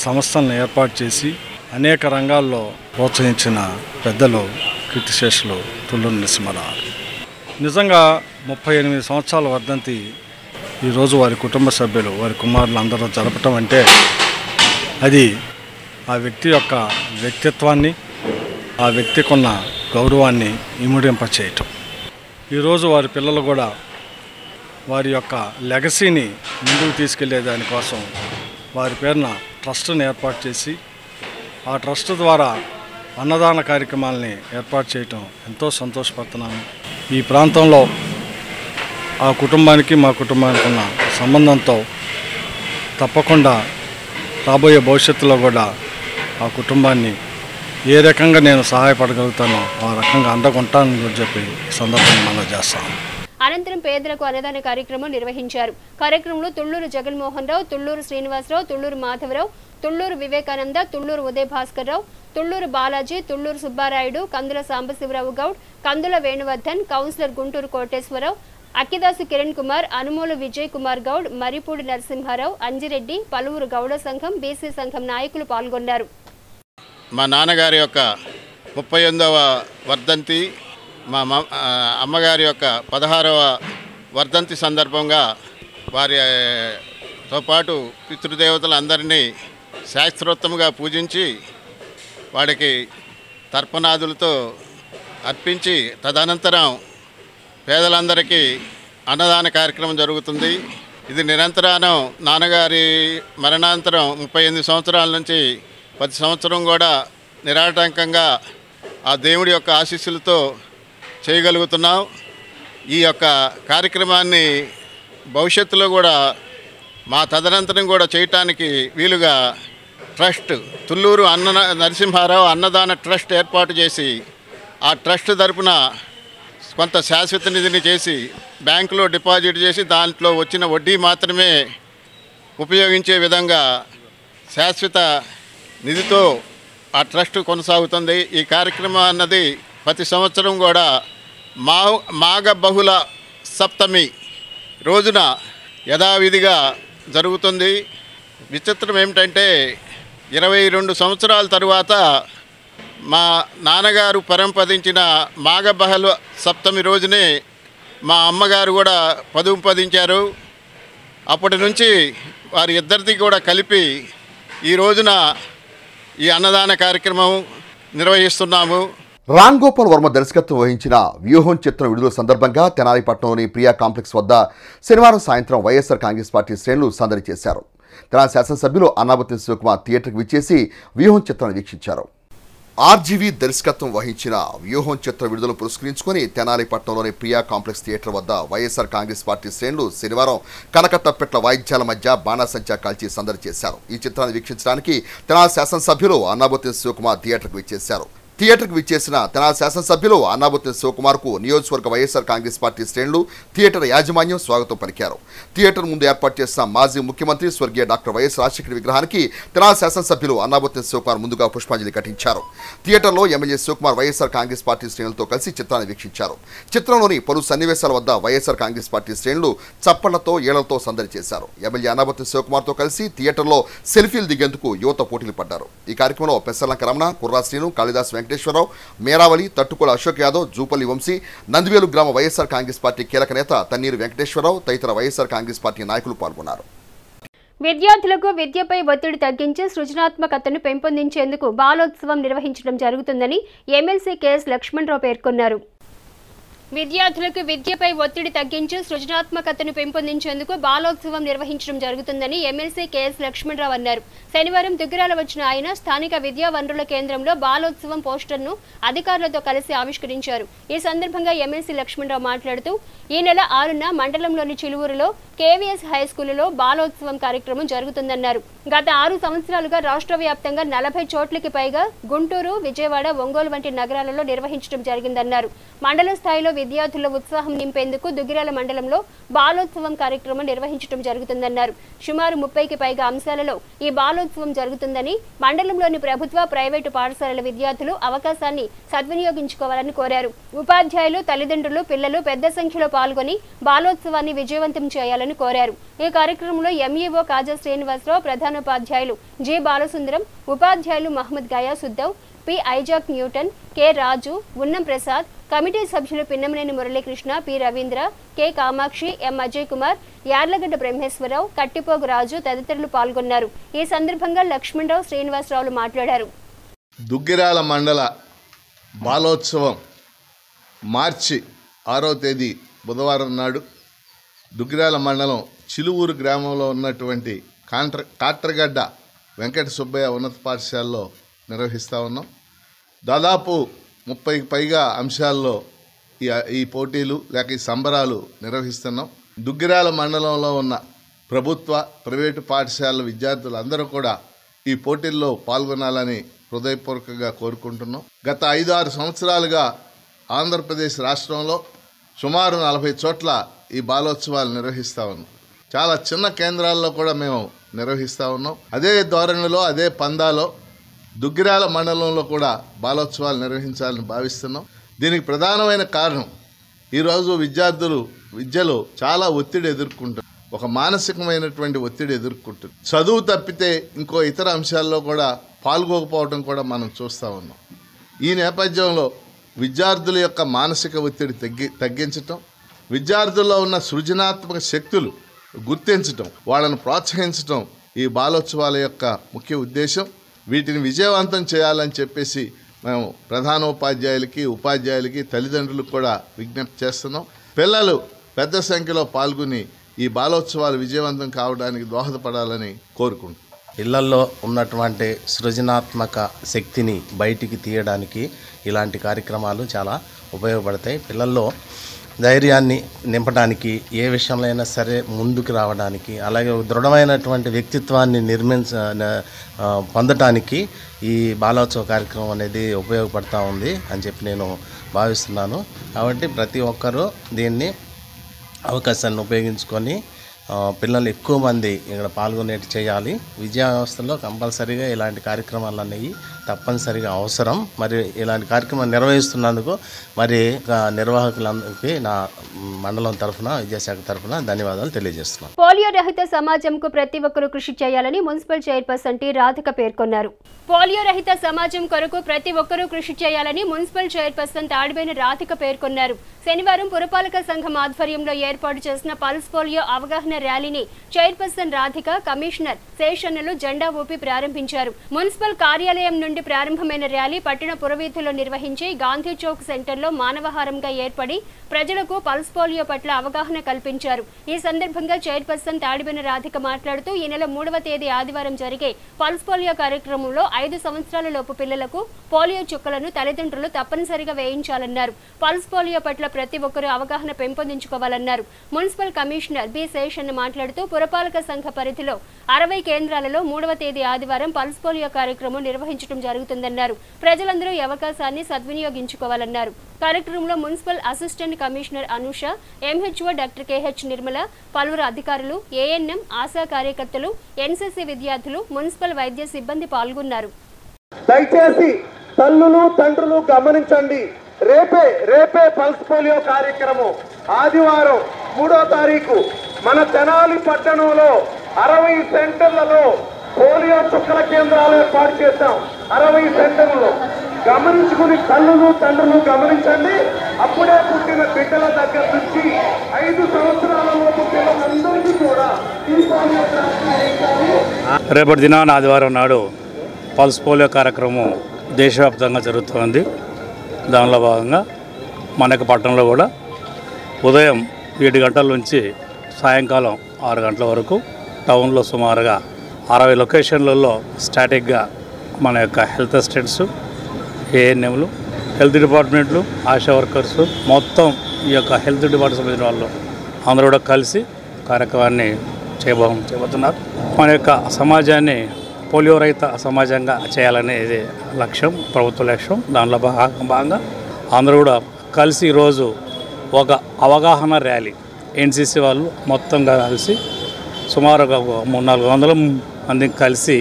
సంస్థలను ఏర్పాటు చేసి అనేక రంగాల్లో ప్రోత్సహించిన పెద్దలు కీర్తిశేషులు తుళ్లూరు నరసింహారావు. నిజంగా 38 సంవత్సరాల వర్ధంతి ఈరోజు వారి కుటుంబ సభ్యులు వారి కుమారులు అందరూ జరపటం అంటే అది ఆ వ్యక్తి యొక్క వ్యక్తిత్వాన్ని ఆ వ్యక్తికి ఉన్న గౌరవాన్ని ఇముడింపచేయటం. ఈరోజు వారి పిల్లలు కూడా వారి యొక్క లెగసీని ముందుకు తీసుకెళ్లే దానికోసం వారి పేరున ట్రస్ట్ని ఏర్పాటు చేసి ఆ ట్రస్ట్ ద్వారా అన్నదాన కార్యక్రమాలని ఏర్పాటు చేయటం ఎంతో సంతోషపడుతున్నాను. ఈ ప్రాంతంలో ఆ కుటుంబానికి మా కుటుంబానికి ఉన్న సంబంధంతో తప్పకుండా రాబోయే భవిష్యత్తులో కూడా ఆ కుటుంబాన్ని ఏ రకంగా నేను సహాయపడగలుగుతానో ఆ రకంగా అండగుంటానని చెప్పి ఈ సందర్భంగా మనం చేస్తాను. అనంతరం పేదలకు అన్నదాన కార్యక్రమం నిర్వహించారు. కార్యక్రమంలో తుళ్లూరు జగన్మోహన్ రావు, తుళ్లూరు శ్రీనివాసరావు, తుళ్లూరు మాధవరావు, తుళ్లూరు వివేకానంద, తుళ్లూరు ఉదయ భాస్కర్ రావు, తుళ్లూరు బాలాజీ, తుళ్లూరు సుబ్బారాయుడు, కందుల సాంబశివరావు గౌడ్, కందుల వేణువర్ధన్, కౌన్సిలర్ గుంటూరు కోటేశ్వరరావు, అక్కిదాసు కిరణ్ కుమార్, అనుమోలు విజయ్ కుమార్ గౌడ్, మరిపూడి నరసింహారావు, అంజిరెడ్డి, పలువురు గౌడ సంఘం, బీసీ సంఘం నాయకులు పాల్గొన్నారు. మా నాన్నగారి యొక్క 38వ వర్ధంతి, మా అమ్మగారి యొక్క 16వ వర్ధంతి సందర్భంగా వారితో పాటు పితృదేవతలందరినీ శాస్త్రోత్తముగా పూజించి వాడికి తర్పణాదులతో అర్పించి తదనంతరం పేదలందరికీ అన్నదాన కార్యక్రమం జరుగుతుంది. ఇది నిరంతరానం నాన్నగారి మరణాంతరం 38 సంవత్సరాల నుంచి ప్రతి సంవత్సరం కూడా నిరాటంకంగా ఆ దేవుడి యొక్క ఆశీస్సులతో చేయగలుగుతున్నాం. ఈ యొక్క కార్యక్రమాన్ని భవిష్యత్తులో కూడా మా తదనంతరం కూడా చేయటానికి వీలుగా ట్రస్ట్ తుళ్లూరు నరసింహారావు అన్నదాన ట్రస్ట్ ఏర్పాటు చేసి ఆ ట్రస్ట్ తరపున కొంత శాశ్వత నిధిని చేసి బ్యాంకులో డిపాజిట్ చేసి దాంట్లో వచ్చిన వడ్డీ మాత్రమే ఉపయోగించే విధంగా శాశ్వత నిధితో ఆ ట్రస్ట్ కొనసాగుతుంది. ఈ కార్యక్రమం అన్నది ప్రతి సంవత్సరం కూడా మాఘ బహుళ సప్తమి రోజున యథావిధిగా జరుగుతుంది. విచిత్రం ఏమిటంటే 22 సంవత్సరాల తరువాత మా నాన్నగారు పరంపదించిన మాఘ బహుళ సప్తమి రోజునే మా అమ్మగారు కూడా పదించారు. అప్పటి నుంచి వారి ఇద్దరిది కూడా కలిపి ఈ రోజున ఈ అన్నదాన కార్యక్రమం నిర్వహిస్తున్నాము. రామ్ గోపాల్ వర్మ దర్శకత్వం వహించిన వ్యూహం చిత్రం విడుదల సందర్భంగా తెనాలిపట్నంలోని ప్రియా కాంప్లెక్స్ వద్ద శనివారం సాయంత్రం వైఎస్ఆర్ కాంగ్రెస్ పార్టీ శ్రేణులు సందడి చేశారు. తెనాలి శాసనసభ్యులు అన్నాబత్తి శివకుమార్ థియేటర్కి విచ్చేసి వ్యూహం చిత్రాన్ని వీక్షించారు. ఆర్జీవి దర్శకత్వం వహించిన వ్యూహం చిత్ర విడుదల పురస్కరించుకుని తెనాలిపట్నంలోని ప్రియా కాంప్లెక్స్ థియేటర్ వద్ద వైఎస్ఆర్ కాంగ్రెస్ పార్టీ శ్రేణులు శనివారం కనకతప్పెట్ల వాయిద్యాల మధ్య బాణాసంచా కాల్చి సందడి చేశారు. ఈ చిత్రాన్ని వీక్షించడానికి తెనాలి శాసనసభ్యులు అన్నాబత్తి శివకుమార్ థియేటర్కి విచ్చేశారు. థియేటర్కి విచ్చేసిన తెనాలి శాసనసభ్యులు అన్నాబత్తి శివకుమార్కు నియోజకవర్గ వైఎస్ఆర్ కాంగ్రెస్ పార్టీ శ్రేణులు థియేటర్ యాజమాన్యం స్వాగతం పలికారు. థియేటర్ ముందు ఏర్పాటు చేసిన మాజీ ముఖ్యమంత్రి స్వర్గీయ డాక్టర్ వైఎస్ రాజశేఖర విగ్రహానికి తెనాలి శాసనసభ్యులు అన్నాబత్తి శివకుమార్ ముందుగా పుష్పాంజలి ఘటించారు. థియేటర్లో ఎమ్మెల్యే శివకుమార్ వైఎస్ఆర్ కాంగ్రెస్ పార్టీ శ్రేణులతో కలిసి చిత్రాన్ని వీక్షించారు. చిత్రంలోని పలు సన్నివేశాల వద్ద వైఎస్ఆర్ కాంగ్రెస్ పార్టీ శ్రేణులు చప్పళ్లతో ఏళ్లతో సందడి చేశారు. ఎమ్మెల్యే అన్నాబత్తి శివకుమార్తో కలిసి థియేటర్లో సెల్ఫీలు దిగేందుకు యువత పోటీలు పడ్డారు. ఈ కార్యక్రమంలో పెసర్లంక రమణ, కుర్రా శ్రీను, కాళిదాస్ వెంకటేశ్వరరావు, మేరావళి, తట్టుకోల అశోక్ యాదవ్, జూపల్లి వంశీ, నందివేలు గ్రామ వైఎస్ఆర్ కాంగ్రెస్ పార్టీ కీలక నేత తన్నీరు వెంకటేశ్వరరావు తదితర వైఎస్ఆర్ కాంగ్రెస్ పార్టీ నాయకులు పాల్గొన్నారు. విద్యార్థులకు విద్యపై ఒత్తిడి తగ్గించి సృజనాత్మకతను పెంపొందించేందుకు బాలోత్సవం నిర్వహించడం జరుగుతుందని ఎమ్మెల్సీ కెఎస్ లక్ష్మణరావు పేర్కొన్నారు. విద్యార్థులకు విద్యపై ఒత్తిడి తగ్గించి సృజనాత్మకతను పెంపొందించేందుకు బాలోత్సవం నిర్వహించడం జరుగుతుందని ఎమ్మెల్సీ కెఎస్ లక్ష్మణరావు అన్నారు. శనివారం దుగ్గిరాల వచ్చిన ఆయన స్థానిక విద్యా వనరుల కేంద్రంలో బాలోత్సవం పోస్టర్ను అధికారులతో కలిసి ఆవిష్కరించారు. ఈ సందర్భంగా ఎమ్మెల్సీ లక్ష్మణరావు మాట్లాడుతూ ఈ నెల 6న మండలంలోని చిలువూరులో కేవీఎస్ హైస్కూలులో బాలోత్సవం కార్యక్రమం జరుగుతుందన్నారు. గత 6 సంవత్సరాలుగా రాష్ట్ర వ్యాప్తంగా 40 చోట్లకి పైగా గుంటూరు, విజయవాడ, ఒంగోలు వంటి నగరాలలో నిర్వహించడం జరిగిందన్నారు. మండల స్థాయిలో విద్యార్థుల ఉత్సాహం నింపేందుకు దుగ్గిరాల మండలంలో బాలోత్సవం కార్యక్రమం నిర్వహించడం జరుగుతుందన్నారు. సుమారు 30కి పైగా అంశాలలో ఈ బాలోత్సవం జరుగుతుందని, మండలంలోని ప్రభుత్వ, ప్రైవేటు పాఠశాలల విద్యార్థులు అవకాశాన్ని సద్వినియోగించుకోవాలని కోరారు. ఉపాధ్యాయులు, తల్లిదండ్రులు, పిల్లలు పెద్ద సంఖ్యలో పాల్గొని బాలోత్సవాన్ని విజయవంతం చేయాలని కోరారు. ఈ కార్యక్రమంలో ఎంఈఓ కాజా శ్రీనివాసరావు, ప్రధానోపాధ్యాయులు జి బాలసుందరం, ఉపాధ్యాయులు Mohammad Gayasuddav, P Isaac Newton, K Raju, Unnam Prasad, committee సభ్యులు Pinnamaneni Muralikrishna, P Ravindra, K Kamakshi, M Ajay Kumar, Yarlagadda Brahmeswararao, Kattipogu Raju తదితరులు పాల్గొన్నారు. ఈ సందర్భంగా లక్ష్మణరావు, శ్రీనివాసరావులు మాట్లాడారు. దుగ్గిరాల మండల బాలోత్సవం మార్చి 6వ తేదీ బుధవారం నాడు దుగ్గిరాల మండలం చిలువూరు గ్రామంలో ఉన్నటువంటి కాట్రగడ్డ వెంకట సుబ్బయ్య ఉన్నత పాఠశాలలో నిర్వహిస్తూ ఉన్నాం. దాదాపు 30కి పైగా అంశాల్లో ఈ పోటీలు లేక ఈ సంబరాలు నిర్వహిస్తున్నాం. దుగ్గిరాల మండలంలో ఉన్న ప్రభుత్వ, ప్రైవేటు పాఠశాలల విద్యార్థులు అందరూ కూడా ఈ పోటీల్లో పాల్గొనాలని హృదయపూర్వకంగా కోరుకుంటున్నాం. గత 5-6 సంవత్సరాలుగా ఆంధ్రప్రదేశ్ రాష్ట్రంలో సుమారు 40 చోట్ల ఈ బాలోత్సవాలు నిర్వహిస్తూ ఉన్నాం. చాలా చిన్న కేంద్రాల్లో కూడా మేము నిర్వహిస్తూ ఉన్నాం. అదే ధోరణిలో, అదే పందాలో దుగ్గిరాల మండలంలో కూడా బాలోత్సవాలు నిర్వహించాలని భావిస్తున్నాం. దీనికి ప్రధానమైన కారణం ఈరోజు విద్యార్థులు విద్యలో చాలా ఒత్తిడి ఎదుర్కొంటారు. ఒక మానసికమైనటువంటి ఒత్తిడి ఎదుర్కొంటుంది. చదువు తప్పితే ఇంకో ఇతర అంశాల్లో కూడా పాల్గొకపోవడం కూడా మనం చూస్తూ ఉన్నాం. ఈ నేపథ్యంలో విద్యార్థుల యొక్క మానసిక ఒత్తిడి తగ్గించటం, విద్యార్థుల్లో ఉన్న సృజనాత్మక శక్తులు గుర్తించటం, వాళ్ళను ప్రోత్సహించటం ఈ బాలోత్సవాల యొక్క ముఖ్య ఉద్దేశం. వీటిని విజయవంతం చేయాలని చెప్పేసి మేము ప్రధానోపాధ్యాయులకి, ఉపాధ్యాయులకి, తల్లిదండ్రులకు కూడా విజ్ఞప్తి చేస్తున్నాం. పిల్లలు పెద్ద సంఖ్యలో పాల్గొని ఈ బాలోత్సవాలు విజయవంతం కావడానికి దోహదపడాలని కోరుకుంటున్నాం. ఇళ్లల్లో ఉన్నటువంటి సృజనాత్మక శక్తిని బయటికి తీయడానికి ఇలాంటి కార్యక్రమాలు చాలా ఉపయోగపడతాయి. పిల్లల్లో ధైర్యాన్ని నింపడానికి, ఏ విషయంలో అయినా సరే ముందుకు రావడానికి, అలాగే దృఢమైనటువంటి వ్యక్తిత్వాన్ని పొందటానికి ఈ బాలోత్సవ కార్యక్రమం అనేది ఉపయోగపడుతూ ఉంది అని చెప్పి నేను భావిస్తున్నాను. కాబట్టి ప్రతి ఒక్కరూ దీన్ని అవకాశాన్ని ఉపయోగించుకొని పిల్లలు ఎక్కువ మంది ఇక్కడ పాల్గొనేట్టు చేయాలి. విద్యా వ్యవస్థలో కంపల్సరీగా ఇలాంటి కార్యక్రమాలు అనేవి తప్పనిసరిగా అవసరం. మరి ఇలాంటి కార్యక్రమాలు నిర్వహిస్తున్నందుకు మరి నిర్వాహకులందరికీ నా మండలం తరఫున, విద్యాశాఖ తరఫున ధన్యవాదాలు తెలియజేస్తున్నాను. పోలియో రహిత సమాజంకు ప్రతి ఒక్కరూ కృషి చేయాలని మున్సిపల్ చైర్పర్సన్ టి రాధిక పేర్కొన్నారు. పోలియో రహిత సమాజం కొరకు ప్రతి ఒక్కరూ కృషి చేయాలని మున్సిపల్ చైర్పర్సన్ తాడిబైన రాధిక పేర్కొన్నారు. శనివారం పురపాలక సంఘం ఆధ్వర్యంలో ఏర్పాటు చేసిన పల్స్ పోలియో అవగాహన ర్యాలీని చైర్పర్సన్ రాధిక, కమిషనర్ శేషన్నలు జెండా ఊపి ప్రారంభించారు. మున్సిపల్ కార్యాలయం నుండి ప్రారంభమైన ర్యాలీ పట్టణ పురవీధుల్లో నిర్వహించి గాంధీ చౌక్ సెంటర్లో మానవహారంగా ఏర్పడి ప్రజలకు పల్స్ పోలియో పట్ల అవగాహన కల్పించారు. ఈ సందర్భంగా చైర్పర్సన్ తాడిబైన రాధిక మాట్లాడుతూ ఈ నెల 3వ తేదీ ఆదివారం జరిగే పల్స్ పోలియో కార్యక్రమంలో 5 సంవత్సరాల లోపు పిల్లలకు పోలియో చుక్కలను తల్లిదండ్రులు తప్పనిసరిగా వేయించాలన్నారు. పల్స్ పోలియో పట్ల ప్రతి ఒక్కరూ అవగాహన పెంపొందించుకోవాలన్నారు. మున్సిపల్ కమిషనర్ బి శేషన్న మాట్లాడుతూ పురపాలక సంఘ పరిధిలో 60 కేంద్రాలలో 3వ తేదీ ఆదివారం పల్స్ పోలియో కార్యక్రమం నిర్వహించడం జరుగుతుందన్నారు. ప్రజలందరూ ఈ అవకాశాన్ని సద్వినియోగించుకోవాలన్నారు. కార్యక్రమంలో municipal assistant commissioner Anusha, MHO doctor KH Nirmala, పలువురు అధికారులు, ఏఎన్ఎం, ఆశా కార్యకర్తలు, ఎన్సీసీ విద్యార్థులు, మున్సిపల్ వైద్య సిబ్బంది పాల్గొన్నారు. దయచేసి తల్లులు, తండ్రులు గమనించండి. రేపే పల్స్ పోలియో కార్యక్రమం ఆదివారం 3వ తారీఖు మన తెనాలి పట్టణంలో 60 సెంటర్లలో పోలియో చుక్కల కేంద్రాలు ఏర్పాటు చేశాం. 60 సెంటర్లలో గమనించుకుని తల్లులు, తండ్రులు గమనించండి. అప్పుడే పుట్టిన బిడ్డల దగ్గర నుంచి 5 సంవత్సరాల లోపు పిల్లలందరికీ కూడా ఈ పోలియో రేపటి దినాన ఆదివారం నాడు పల్స్ పోలియో కార్యక్రమం దేశవ్యాప్తంగా జరుగుతోంది. దానిలో భాగంగా మన యొక్క పట్టణంలో కూడా ఉదయం 7 గంటల నుంచి సాయంకాలం 6 గంటల వరకు టౌన్లో సుమారుగా 60 లొకేషన్లలో స్టాటిక్గా మన యొక్క హెల్త్ అసిస్టెంట్స్, ఏఎన్ఎంలు, హెల్త్ డిపార్ట్మెంట్లు, ఆశా వర్కర్స్, మొత్తం ఈ యొక్క హెల్త్ డిపార్ట్మెంట్ సంబంధించిన వాళ్ళు అందరూ కూడా కలిసి కార్యక్రమాన్ని చేయబోతున్నారు. మన యొక్క సమాజాన్ని పోలియో రహిత సమాజంగా చేయాలనేది లక్ష్యం, ప్రభుత్వ లక్ష్యం. దానిలో భాగంగా అందరూ కూడా కలిసి ఈరోజు ఒక అవగాహన ర్యాలీ ఎన్సీసీ వాళ్ళు మొత్తంగా కలిసి సుమారుగా 300-400 మందికి కలిసి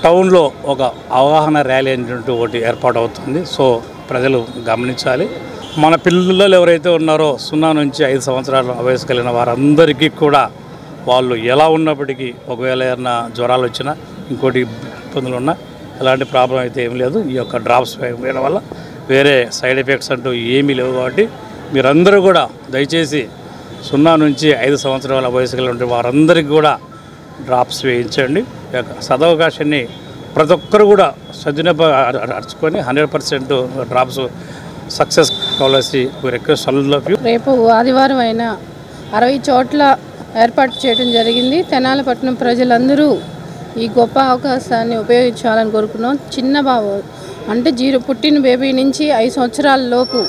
టౌన్లో ఒక అవగాహన ర్యాలీ అనేటువంటి ఒకటి ఏర్పాటు అవుతుంది. సో ప్రజలు గమనించాలి. మన పిల్లలు ఎవరైతే ఉన్నారో 0 నుంచి 5 సంవత్సరాల వయసు కలిగిన వారందరికీ కూడా వాళ్ళు ఎలా ఉన్నప్పటికీ ఒకవేళ ఏదైనా జ్వరాలు వచ్చినా ఇంకోటి ఇబ్బందులు ఉన్నా ఎలాంటి ప్రాబ్లం అయితే ఏం లేదు. ఈ యొక్క డ్రాప్స్ వేయడం వల్ల వేరే సైడ్ ఎఫెక్ట్స్ అంటూ ఏమీ లేవు. కాబట్టి మీరందరూ కూడా దయచేసి 0 నుంచి 5 సంవత్సరాల వయసు కలిగిన వారందరికీ కూడా డ్రాప్స్ వేయించండి. ఈ యొక్క సదవకాశాన్ని ప్రతి ఒక్కరు కూడా సద్వినియోగపరచుకొని 100% డ్రాప్స్ సక్సెస్ కావాల్సి రిక్వెస్ట్ ఆల్ ఆఫ్ యూ. రేపు ఆదివారం అయినా 60 చోట్ల ఏర్పాటు చేయడం జరిగింది. తెనాలి పట్టణం ప్రజలందరూ ఈ గొప్ప అవకాశాన్ని ఉపయోగించాలని కోరుకున్నాం. చిన్న బాబు అంటే పుట్టిన బేబీ నుంచి 5 సంవత్సరాల లోపు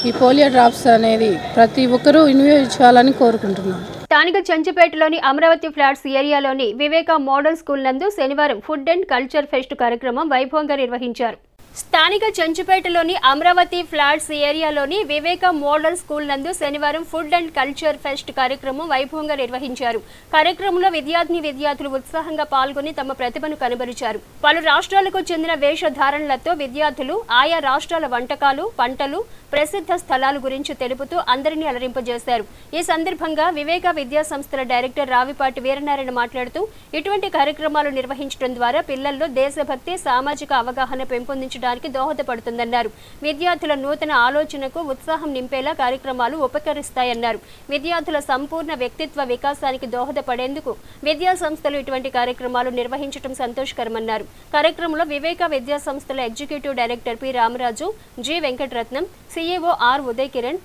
ఈ పోలియో డ్రాప్స్ అనేది ప్రతి ఒక్కరూ వినియోగించాలని కోరుకుంటున్నాం. స్థానిక చెంచుపేటలోని అమరావతి ఫ్లాట్స్ ఏరియాలోని వివేక మోడల్ స్కూల్ నందు శనివారం ఫుడ్ అండ్ కల్చర్ ఫెస్ట్ కార్యక్రమం వైభవంగా నిర్వహించారు. స్థానిక చెంచుపేటలోని అమరావతి ఫ్లాట్స్ ఏరియాలోని వివేక మోడల్ స్కూల్ నందు శనివారం ఫుడ్ అండ్ కల్చర్ ఫెస్ట్ కార్యక్రమం వైభవంగా నిర్వహించారు. కార్యక్రమంలో విద్యార్థులు ఉత్సాహంగా పాల్గొని తమ ప్రతిభను కనబరిచారు. పలు రాష్ట్రాలకు చెందిన వేషధారణలతో విద్యార్థులు ఆయా రాష్ట్రాల వంటకాలు, పంటలు, ప్రసిద్ధ స్థలాల గురించి తెలుపుతూ అందరినీ అలరింపజేశారు. ఈ సందర్భంగా వివేక విద్యా సంస్థల డైరెక్టర్ రావిపాటి వీరనారాయణ మాట్లాడుతూ ఇటువంటి కార్యక్రమాలు నిర్వహించడం ద్వారా పిల్లల్లో దేశభక్తి, సామాజిక అవగాహన పెంపొందించడానికి దోహదపడుతుందన్నారు. విద్యార్థుల నూతన ఆలోచనకు ఉత్సాహం నింపేలా కార్యక్రమాలు ఉపకరిస్తాయన్నారు. విద్యార్థుల సంపూర్ణ వ్యక్తిత్వ వికాసానికి దోహదపడేందుకు విద్యా సంస్థలు ఇటువంటి కార్యక్రమాలు నిర్వహించడం సంతోషకరమన్నారు. కార్యక్రమంలో వివేక విద్యా సంస్థల executive director P Ramaraju, G Venkataratnam, CEO R Uday Kiran,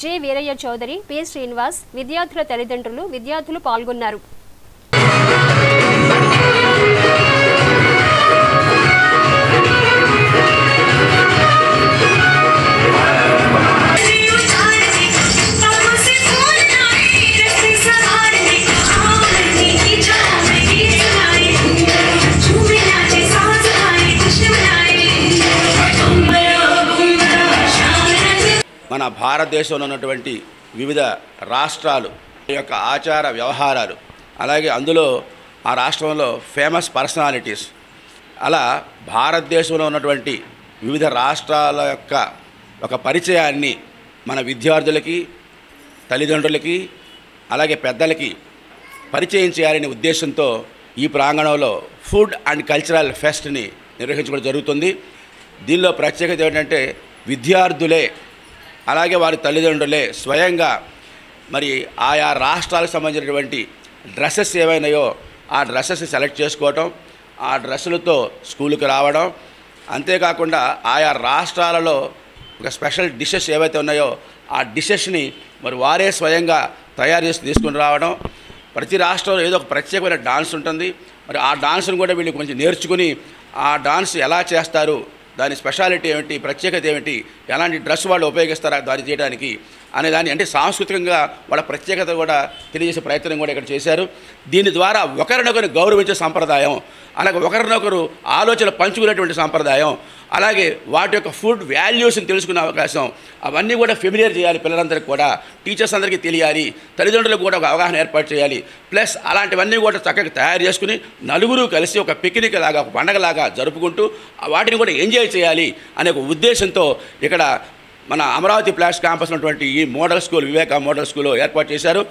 J Veeraiah Chowdary, P Srinivas, విద్యార్థుల తల్లిదండ్రులు, విద్యార్థులు పాల్గొన్నారు. మన భారతదేశంలో ఉన్నటువంటి వివిధ రాష్ట్రాలు యొక్క ఆచార వ్యవహారాలు, అలాగే అందులో ఆ రాష్ట్రంలో ఫేమస్ పర్సనాలిటీస్, అలా భారతదేశంలో ఉన్నటువంటి వివిధ రాష్ట్రాల యొక్క ఒక పరిచయాన్ని మన విద్యార్థులకి, తల్లిదండ్రులకి, అలాగే పెద్దలకి పరిచయం చేయాలనే ఉద్దేశంతో ఈ ప్రాంగణంలో ఫుడ్ అండ్ కల్చరల్ ఫెస్ట్ని నిర్వహించడం జరుగుతుంది. దీనిలో ప్రత్యేకత ఏంటంటే విద్యార్థులే అలాగే వారి తల్లిదండ్రులే స్వయంగా మరి ఆయా రాష్ట్రాలకు సంబంధించినటువంటి డ్రెస్సెస్ ఏమైనాయో ఆ డ్రెస్సెస్ సెలెక్ట్ చేసుకోవటం, ఆ డ్రెస్సులతో స్కూల్కి రావడం, అంతేకాకుండా ఆయా రాష్ట్రాలలో ఒక స్పెషల్ డిషెస్ ఏవైతే ఉన్నాయో ఆ డిషెస్ని మరి వారే స్వయంగా తయారు చేసి తీసుకుని రావడం. ప్రతి రాష్ట్రంలో ఏదో ఒక ప్రత్యేకమైన డాన్స్ ఉంటుంది. మరి ఆ డాన్స్ను కూడా వీళ్ళు కొంచెం నేర్చుకుని ఆ డాన్స్ ఎలా చేస్తారు, దాని స్పెషాలిటీ ఏమిటి, ప్రత్యేకత ఏమిటి, ఎలాంటి డ్రెస్ వాళ్ళు ఉపయోగిస్తారా దాన్ని చేయడానికి అనే దాన్ని అంటే సాంస్కృతికంగా వాళ్ళ ప్రత్యేకత కూడా తెలియజేసే ప్రయత్నం కూడా ఇక్కడ చేశారు. దీని ద్వారా ఒకరినొకరు గౌరవించే సంప్రదాయం, అలాగే ఒకరినొకరు ఆలోచన పంచుకునేటువంటి సంప్రదాయం, అలాగే వాటి యొక్క ఫుడ్ వాల్యూస్ని తెలుసుకునే అవకాశం, అవన్నీ కూడా ఫెమిలియర్ చేయాలి. పిల్లలందరికీ కూడా, టీచర్స్ అందరికీ తెలియాలి, తల్లిదండ్రులకు కూడా ఒక అవగాహన ఏర్పాటు చేయాలి. ప్లస్ అలాంటివన్నీ కూడా చక్కగా తయారు చేసుకుని నలుగురు కలిసి ఒక పిక్నిక్ లాగా, ఒక పండగలాగా జరుపుకుంటూ వాటిని కూడా ఎంజాయ్ చేయాలి అనే ఒక ఉద్దేశంతో ఇక్కడ మన అమరావతి ఫ్లాట్స్ క్యాంపస్ ఉన్నటువంటి ఈ మోడల్ స్కూల్, వివేక మోడల్ స్కూల్ ఏర్పాటు చేశారు.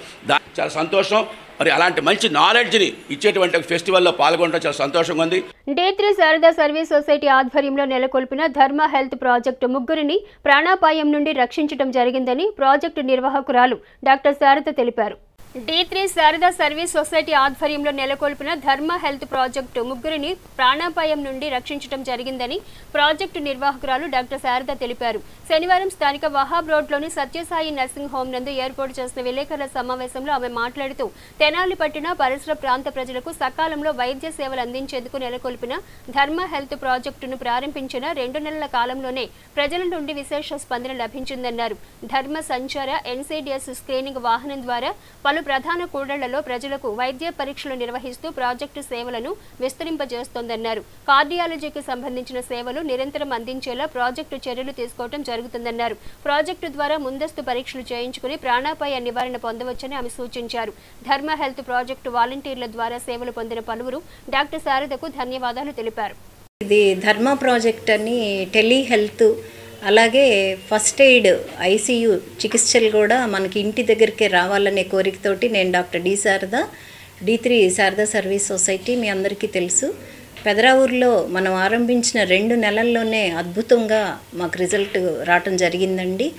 చాలా సంతోషం. మరి అలాంటి మంచి నాలెడ్జ్ని ఇచ్చేటువంటి ఫెస్టివల్లో పాల్గొనడం చాలా సంతోషంగా ఉంది. D3 శారదా సర్వీస్ సొసైటీ ఆధ్వర్యంలో నెలకొల్పిన ధర్మ హెల్త్ ప్రాజెక్టు ముగ్గురిని ప్రాణాపాయం నుండి రక్షించడం జరిగిందని ప్రాజెక్టు నిర్వాహకురాలు డాక్టర్ శారద తెలిపారు. D3 శారదా సర్వీస్ సొసైటీ ఆధ్వర్యంలో నెలకొల్పిన ధర్మ హెల్త్ ప్రాజెక్టు ముగ్గురిని ప్రాణాపాయం నుండి రక్షించడం జరిగిందని ప్రాజెక్టు నిర్వాహకురాలు డాక్టర్ శారద తెలిపారు. శనివారం స్థానిక వహాబ్ రోడ్లోని సత్యసాయి నర్సింగ్ హోం నందు ఏర్పాటు చేసిన విలేకరుల సమావేశంలో ఆమె మాట్లాడుతూ తెనాలి పట్టణ పరిసర ప్రాంత ప్రజలకు సకాలంలో వైద్య సేవలు అందించేందుకు నెలకొల్పిన ధర్మ హెల్త్ ప్రాజెక్టును ప్రారంభించిన 2 నెలల కాలంలోనే ప్రజల నుండి విశేష స్పందన లభించిందన్నారు. ధర్మ సంచార ఎన్సీడీఎస్ స్క్రీనింగ్ వాహనం ద్వారా పలు ప్రధాన కూడళ్లలో ప్రజలకు వైద్య పరీక్షలు నిర్వహిస్తూ ప్రాజెక్టు సేవలను విస్తరింపజేస్తోందన్నారు. కార్డియాలజీకి సంబంధించిన సేవలు నిరంతరం అందించేలా ప్రాజెక్టు చర్యలు తీసుకోవడం జరుగుతుందన్నారు. ప్రాజెక్టు ద్వారా ముందస్తు పరీక్షలు చేయించుకుని ప్రాణాపాయ నివారణ పొందవచ్చని ఆమె సూచించారు. ధర్మ హెల్త్ ప్రాజెక్టు వాలంటీర్ల ద్వారా సేవలు పొందిన పలువురు డాక్టర్ శారదకు ధన్యవాదాలు తెలిపారు. ఇది ధర్మ ప్రాజెక్ట్ అని టెలి హెల్త్ అలాగే ఫస్ట్ ఎయిడ్ ఐసీయూ చికిత్సలు కూడా మనకి ఇంటి దగ్గరికి రావాలనే కోరికతోటి నేను doctor D Sarada D3 Sarada service society మీ అందరికీ తెలుసు. పెదరావూరులో మనం ఆరంభించిన 2 నెలల్లోనే అద్భుతంగా మాకు రిజల్ట్ రావటం జరిగిందండి.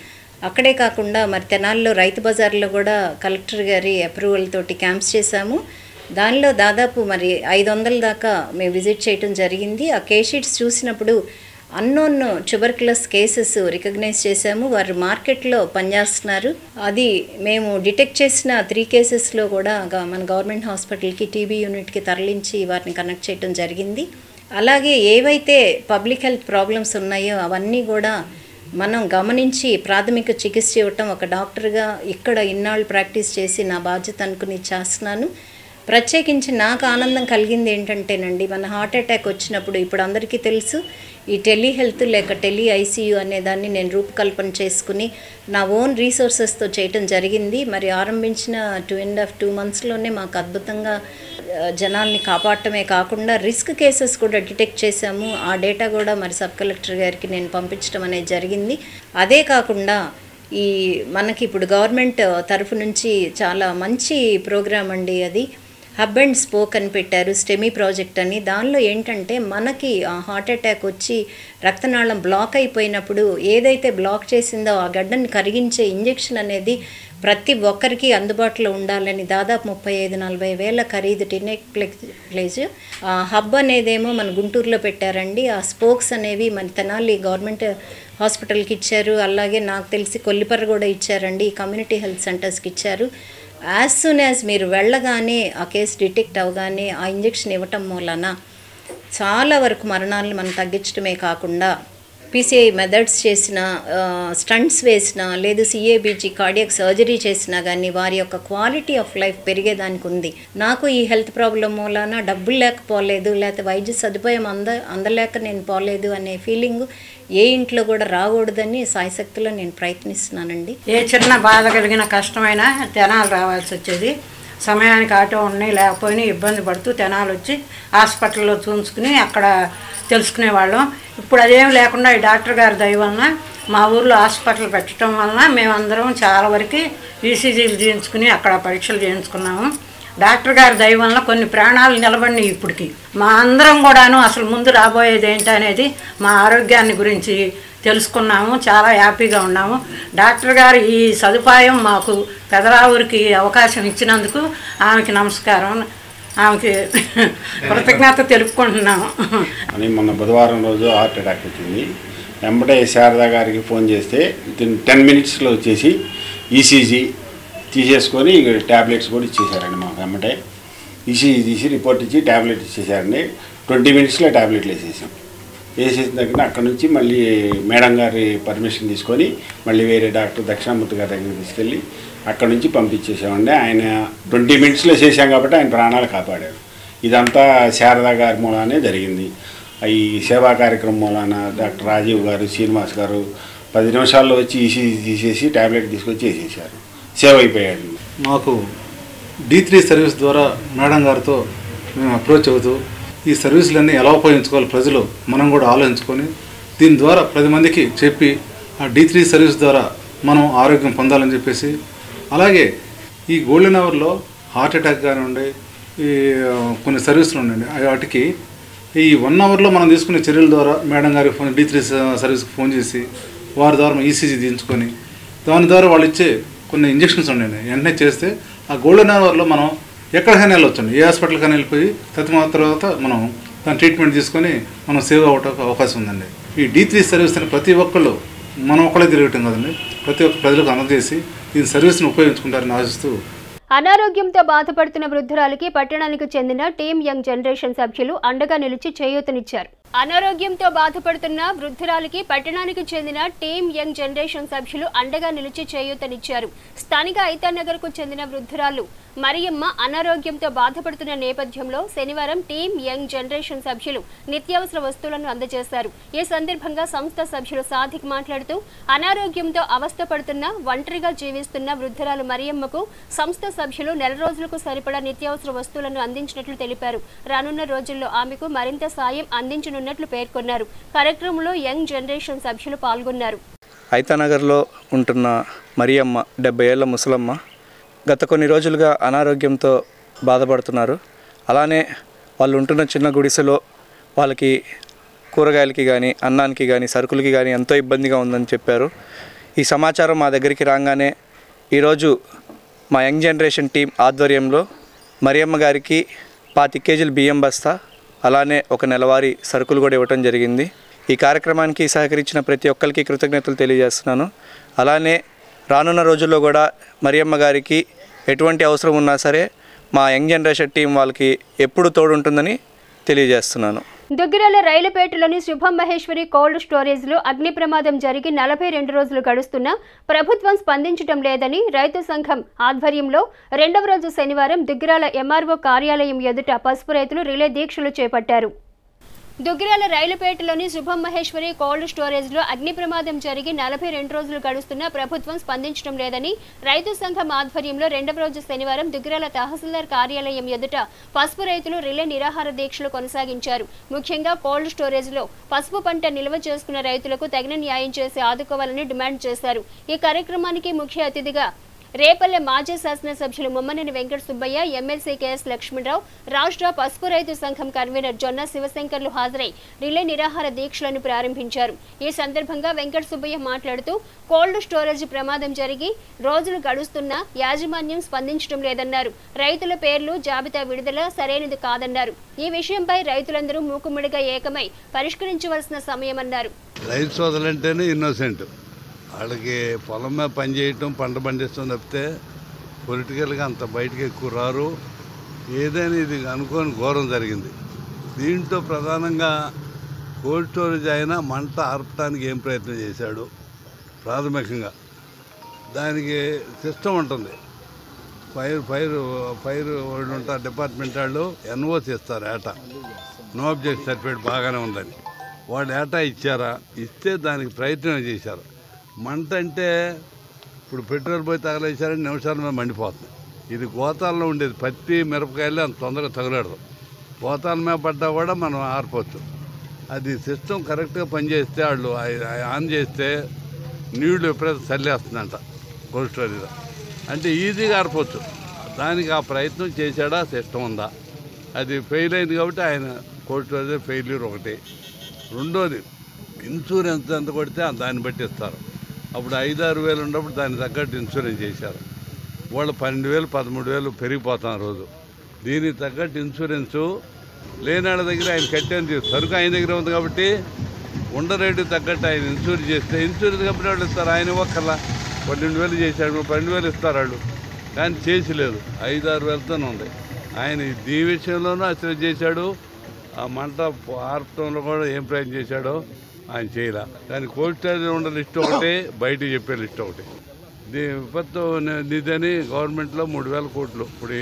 అక్కడే కాకుండా మరి తెనాల్లో రైతు బజార్లో కూడా కలెక్టర్ గారి అప్రూవల్ తోటి క్యాంప్స్ చేశాము. దానిలో దాదాపు మరి 500 దాకా మేము విజిట్ చేయటం జరిగింది. ఆ కేస్ షీట్స్ చూసినప్పుడు అన్నోన్ ట్యూబర్క్యులస్ కేసెస్ రికగ్నైజ్ చేశాము. వారు మార్కెట్లో పనిచేస్తున్నారు. అది మేము డిటెక్ట్ చేసిన 3 కేసెస్లో కూడా మన గవర్నమెంట్ హాస్పిటల్కి టీబీ యూనిట్కి తరలించి వారిని కనెక్ట్ చేయడం జరిగింది. అలాగే ఏవైతే పబ్లిక్ హెల్త్ ప్రాబ్లమ్స్ ఉన్నాయో అవన్నీ కూడా మనం గమనించి ప్రాథమిక చికిత్స ఇవ్వటం ఒక డాక్టర్గా ఇక్కడ ఇన్నాళ్ళు ప్రాక్టీస్ చేసి నా బాధ్యత అనుకుని చేస్తున్నాను. ప్రత్యేకించి నాకు ఆనందం కలిగింది ఏంటంటేనండి, మన హార్ట్ అటాక్ వచ్చినప్పుడు ఇప్పుడు అందరికీ తెలుసు ఈ టెలి హెల్త్ లేక టెలి ఐసీయూ అనే దాన్ని నేను రూపకల్పన చేసుకుని నా ఓన్ రీసోర్సెస్తో చేయటం జరిగింది. మరి ఆరంభించిన 2.5-2 మంత్స్లోనే మాకు అద్భుతంగా జనాల్ని కాపాడటమే కాకుండా రిస్క్ కేసెస్ కూడా డిటెక్ట్ చేశాము. ఆ డేటా కూడా మరి సబ్ కలెక్టర్ గారికి నేను పంపించడం అనేది జరిగింది. అదే కాకుండా ఈ మనకి ఇప్పుడు గవర్నమెంట్ తరఫు నుంచి చాలా మంచి ప్రోగ్రామ్ అండి, అది హబ్ అండ్ స్పోక్ అని పెట్టారు, స్టెమీ ప్రాజెక్ట్ అని. దానిలో ఏంటంటే మనకి హార్ట్ అటాక్ వచ్చి రక్తనాళం బ్లాక్ అయిపోయినప్పుడు ఏదైతే బ్లాక్ చేసిందో ఆ గడ్డని కరిగించే ఇంజెక్షన్ అనేది ప్రతి ఒక్కరికి అందుబాటులో ఉండాలని దాదాపు 35-40 వేల ఖరీదు టినెక్ప్లెజ్ హబ్ అనేదేమో మన గుంటూరులో పెట్టారండి. ఆ స్పోక్స్ అనేవి మన తెనాలి గవర్నమెంట్ హాస్పిటల్కి ఇచ్చారు. అలాగే నాకు తెలిసి కొల్లిపర్ర కూడా ఇచ్చారండి, కమ్యూనిటీ హెల్త్ సెంటర్స్కి ఇచ్చారు. యాజ్ సూన్ యాజ్ మీరు వెళ్ళగానే ఆ కేసు డిటెక్ట్ అవగానే ఆ ఇంజెక్షన్ ఇవ్వటం మూలన చాలా వరకు మరణాలను మనం తగ్గించడమే కాకుండా పీసీఐ మెథడ్స్ చేసిన, స్టంట్స్ వేసిన, లేదు సిఏబీజీ కార్డియాక్ సర్జరీ చేసినా కానీ వారి యొక్క క్వాలిటీ ఆఫ్ లైఫ్ పెరిగేదానికి ఉంది. నాకు ఈ హెల్త్ ప్రాబ్లం మూలాన డబ్బులు లేకపోలేదు, లేకపోతే వైద్య సదుపాయం అందలేక నేను పోలేదు అనే ఫీలింగ్ ఏ ఇంట్లో కూడా రాకూడదని సాయశక్తిలో నేను ప్రయత్నిస్తున్నానండి. ఏ చిన్న బాధ కలిగిన కష్టమైనా తెనాలి రావాల్సి వచ్చేది. సమయానికి ఆటో ఉన్నాయి లేకపోయినా ఇబ్బంది పడుతూ తెనాలి వచ్చి హాస్పిటల్లో చూసుకుని అక్కడ తెలుసుకునేవాళ్ళం. ఇప్పుడు అదేం లేకుండా ఈ డాక్టర్ గారి దయ వలన మా ఊర్లో హాస్పిటల్ పెట్టడం వలన మేమందరం చాలా వరకు ఈసీజీలు చేయించుకుని అక్కడ పరీక్షలు చేయించుకున్నాము. డాక్టర్ గారి దయ వలన కొన్ని ప్రాణాలు నిలబడినాయి. ఇప్పటికి మా అందరం కూడాను అసలు ముందు రాబోయేది ఏంటి అనేది మా ఆరోగ్యాన్ని గురించి తెలుసుకున్నాము. చాలా హ్యాపీగా ఉన్నాము. డాక్టర్ గారు ఈ సదుపాయం మాకు పెదరావూరికి అవకాశం ఇచ్చినందుకు ఆమెకి నమస్కారం, ఆమెకి కృతజ్ఞత తెలుపుకుంటున్నాము. అని మొన్న బుధవారం రోజు హార్ట్ అటాక్ వచ్చింది. వెంబడే శారదా గారికి ఫోన్ చేస్తే 10 మినిట్స్లో వచ్చేసి ఈసీజీ తీసేసుకొని ట్యాబ్లెట్స్ కూడా ఇచ్చేసారండి మాకు. వెంబడే ఈసీజీ తీసి రిపోర్ట్ ఇచ్చి ట్యాబ్లెట్ ఇచ్చేసారండి. 20 మినిట్స్లో ట్యాబ్లెట్లు వేసేసిన దగ్గర అక్కడ నుంచి మళ్ళీ మేడం గారి పర్మిషన్ తీసుకొని మళ్ళీ వేరే డాక్టర్ దక్షిణామూర్తి గారి దగ్గరికి తీసుకెళ్ళి అక్కడ నుంచి పంపించేసామండి. ఆయన 20 మినిట్స్లో చేసాం కాబట్టి ఆయన ప్రాణాలు కాపాడారు. ఇదంతా శారదా గారి మూలానే జరిగింది. ఈ సేవా కార్యక్రమం మూలాన డాక్టర్ రాజీవ్ గారు, శ్రీనివాస్ గారు 10 నిమిషాల్లో వచ్చి ఈసీజీ తీసేసి ట్యాబ్లెట్ తీసుకొచ్చి వేసేసారు. సేవ్ అయిపోయాడు. మాకు D3 సర్వీస్ ద్వారా మేడం గారితో మేము అప్రోచ్ అవుతూ ఈ సర్వీసులన్నీ ఎలా ఉపయోగించుకోవాలి ప్రజలు మనం కూడా ఆలోచించుకొని దీని ద్వారా 10 మందికి చెప్పి ఆ D3 సర్వీస్ ద్వారా మనం ఆరోగ్యం పొందాలని చెప్పేసి, అలాగే ఈ గోల్డెన్ అవర్లో హార్ట్ అటాక్ కానివ్వండి, ఈ కొన్ని సర్వీసులు ఉండండి, వాటికి ఈ 1 అవర్లో మనం తీసుకునే చర్యల ద్వారా మేడం గారికి ఫోన్ D3 సర్వీస్కి ఫోన్ చేసి వారి ద్వారా ఈసీజీ దించుకొని దాని ద్వారా వాళ్ళు ఇచ్చే కొన్ని ఇంజెక్షన్స్ ఉండండి వెంటనే చేస్తే ఆ గోల్డెన్ అవర్లో మనం ఎక్కడికైనా వెళ్ళొచ్చండి, ఏ హాస్పిటల్కైనా వెళ్ళిపోయి తర్వాత మనం దాని ట్రీట్మెంట్ తీసుకొని మనం సేవ్ అవ్వడానికి అవకాశం ఉందండి. ఈ D3 సర్వీస్ అని ప్రతి ఒక్కళ్ళు మనం ఒక్కడే తిరగటం కదండి, ప్రతి ఒక్క ప్రజలకు అందజేసి ఈ సర్వీస్ని ఉపయోగించుకుంటారని ఆశిస్తూ. అనారోగ్యంతో బాధపడుతున్న వృద్ధురాలికి పట్టణానికి చెందిన టీమ్ యంగ్ జనరేషన్ సభ్యులు అండగా నిలిచి చేయూతనిచ్చారు. అనారోగ్యంతో బాధపడుతున్న వృద్ధురాలికి పట్టణానికి చెందిన టీమ్ యంగ్ జనరేషన్ సభ్యులు అండగా నిలిచి చేయూతనిచ్చారు. స్థానిక ఐతానగర్కు చెందిన వృద్ధురాలు మరియమ్మ అనారోగ్యంతో బాధపడుతున్న నేపథ్యంలో శనివారం టీమ్ యంగ్ జనరేషన్ సభ్యులు నిత్యావసర వస్తువులను అందజేశారు. ఈ సందర్భంగా సంస్థ సభ్యులు సాదిక్ మాట్లాడుతూ అనారోగ్యంతో అవస్థపడుతున్న ఒంటరిగా జీవిస్తున్న వృద్ధురాలు మరియమ్మకు సంస్థ సభ్యులు నెల రోజులకు సరిపడా నిత్యావసర వస్తువులను అందించినట్లు తెలిపారు. రానున్న రోజుల్లో ఆమెకు మరింత సాయం అందించనున్నట్లు పేర్కొన్నారు. కార్యక్రమంలో యంగ్ జనరేషన్ సభ్యులు పాల్గొన్నారు. ఐతానగర్లో ఉంటున్న మరియమ్మ 70 ఏళ్ల ముసలమ్మ గత కొన్ని రోజులుగా అనారోగ్యంతో బాధపడుతున్నారు. అలానే వాళ్ళు ఉంటున్న చిన్న గుడిసెలో వాళ్ళకి కూరగాయలకి కానీ అన్నానికి కానీ సరుకులకి కానీ ఎంతో ఇబ్బందిగా ఉందని చెప్పారు. ఈ సమాచారం మా దగ్గరికి రాగానే ఈరోజు మా యంగ్ జనరేషన్ టీం ఆధ్వర్యంలో మరియమ్మ గారికి 25 కేజీల బియ్యం బస్తా అలానే ఒక నెలవారీ సరుకులు కూడా ఇవ్వటం జరిగింది. ఈ కార్యక్రమానికి సహకరించిన ప్రతి ఒక్కరికి కృతజ్ఞతలు తెలియజేస్తున్నాను. అలానే రానున్న రోజుల్లో కూడా మరియమ్మ గారికి ఎటువంటి అవసరం ఉన్నా సరే మా యంగ్ జనరేషన్ టీం వాళ్ళకి ఎప్పుడు తోడుంటుందని తెలియజేస్తున్నాను. దుగ్గిరాల రైలుపేటలోని శుభం మహేశ్వరి కోల్డ్ స్టోరేజ్లో అగ్ని ప్రమాదం జరిగి 42 రోజులు గడుస్తున్నా ప్రభుత్వం స్పందించడం లేదని రైతు సంఘం ఆధ్వర్యంలో 2వ రోజు శనివారం దుగ్గిరాల MRO కార్యాలయం ఎదుట పసుపు రైతులు రిలే దీక్షలు చేపట్టారు. దుగ్గిరాల రైలుపేటలోని శుభం మహేశ్వరి కోల్డ్ స్టోరేజ్లో అగ్ని ప్రమాదం జరిగి 42 రోజులు గడుస్తున్నా ప్రభుత్వం స్పందించడం లేదని రైతు సంఘం ఆధ్వర్యంలో 2వ రోజు శనివారం దుగ్గిరాల తహసీల్దార్ కార్యాలయం ఎదుట పసుపు రైతులు రిలే నిరాహార దీక్షలు కొనసాగించారు. ముఖ్యంగా కోల్డ్ స్టోరేజ్లో పసుపు పంట నిల్వ చేసుకున్న రైతులకు తగిన న్యాయం చేసి ఆదుకోవాలని డిమాండ్ చేశారు. ఈ కార్యక్రమానికి ముఖ్య అతిథిగా రేపల్లె మాజీ శాసనసభ్యులు ముమ్మనేని వెంకట సుబ్బయ్య, ఎమ్మెల్సీ కెఎస్ లక్ష్మణరావు, రాష్ట్ర పసుపు రైతు సంఘం కన్వీనర్ జొన్న శివశంకర్లు హాజరై రిలే నిరాహార దీక్షలను ప్రారంభించారు. ఈ సందర్భంగా వెంకట సుబ్బయ్య మాట్లాడుతూ కోల్డ్ స్టోరేజ్ ప్రమాదం జరిగి రోజులు గడుస్తున్నా యాజమాన్యం స్పందించడం లేదన్నారు. రైతుల పేర్లు జాబితా విడుదల సరైనది కాదన్నారు. ఈ విషయంపై రైతులందరూ మూకుమ్మడిగా ఏకమై పరిష్కరించవలసిన సమయమన్నారు. రైతు సోదరులంటేనే ఇన్నోసెంట్, వాళ్ళకి పొలం మీద పని చేయటం పంట పండిస్తాం తప్పితే పొలిటికల్గా అంత బయటకు ఎక్కువ రారు. ఏదైనా ఇది అనుకోని ఘోరం జరిగింది. దీంట్లో ప్రధానంగా కోల్డ్ స్టోరేజ్ అయినా మంట ఆర్పడానికి ఏం ప్రయత్నం చేశాడు. ప్రాథమికంగా దానికి సిస్టమ్ ఉంటుంది. ఫైర్ వాళ్ళు ఉంటారు, డిపార్ట్మెంట్ వాళ్ళు NOC ఇస్తారు. ఏటా నో అబ్జెక్షన్ సర్టిఫికేట్ బాగానే ఉందని వాళ్ళు ఏటా ఇచ్చారా, ఇస్తే దానికి ప్రయత్నం చేశారు. మంట అంటే ఇప్పుడు పెట్రోల్ పోయి తగలేసారని నిమిషాల మీద మండిపోతుంది. ఇది గోతాల్లో ఉండేది, పత్తి మిరపకాయలు అంత తొందరగా తగలడదు. గోతాల మీద పడ్డా కూడా మనం ఆర్పవచ్చు. అది సిస్టమ్ కరెక్ట్గా పనిచేస్తే వాళ్ళు ఆన్ చేస్తే నీళ్లు ఎప్పుడైతే చల్లేస్తుందంట కోల్డ్ స్టోరేజ్, అంటే ఈజీగా ఆర్పవచ్చు. దానికి ఆ ప్రయత్నం చేశాడా, సిస్టమ్ ఉందా, అది ఫెయిల్ అయింది కాబట్టి ఆయన కోల్డ్ స్టోరేజ్ ఫెయిల్యూర్ ఒకటి. రెండోది ఇన్సూరెన్స్ ఎంత కొడితే దాన్ని బట్టి ఇస్తారు. అప్పుడు 5-6 వేలు ఉన్నప్పుడు దానికి తగ్గట్టు ఇన్సూరెన్స్ చేశారు. వాళ్ళు 12,000 13,000 పెరిగిపోతున్నారు రోజు. దీనికి తగ్గట్టు ఇన్సూరెన్సు లేనాళ్ళ దగ్గర ఆయన కట్టేది సరుకు ఆయన దగ్గర ఉంది కాబట్టి ఉండ రేటు తగ్గట్టు ఆయన ఇన్సూరెన్స్ చేస్తే ఇన్సూరెన్స్ కంపెనీ వాళ్ళు ఇస్తారు. ఆయన ఒక్కలా 12,000 చేశాడు, 12,000 ఇస్తారు వాళ్ళు. కానీ చేసి లేదు, 5-6 వేలతోనే ఉంది. ఆయన ఈ విషయంలోనూ అశ్రద్ధ చేశాడు. ఆ మంట ఆర్పడంలో కూడా ఏం ప్రయత్నం చేశాడో ఆయన చేయలే. కానీ కోల్డ్ స్టోరేజ్ ఉన్న లిస్ట్ ఒకటి, బయట చెప్పే లిస్ట్ ఒకటి. విపత్తు నిధని గవర్నమెంట్లో 3,000 కోట్లు, ఇప్పుడు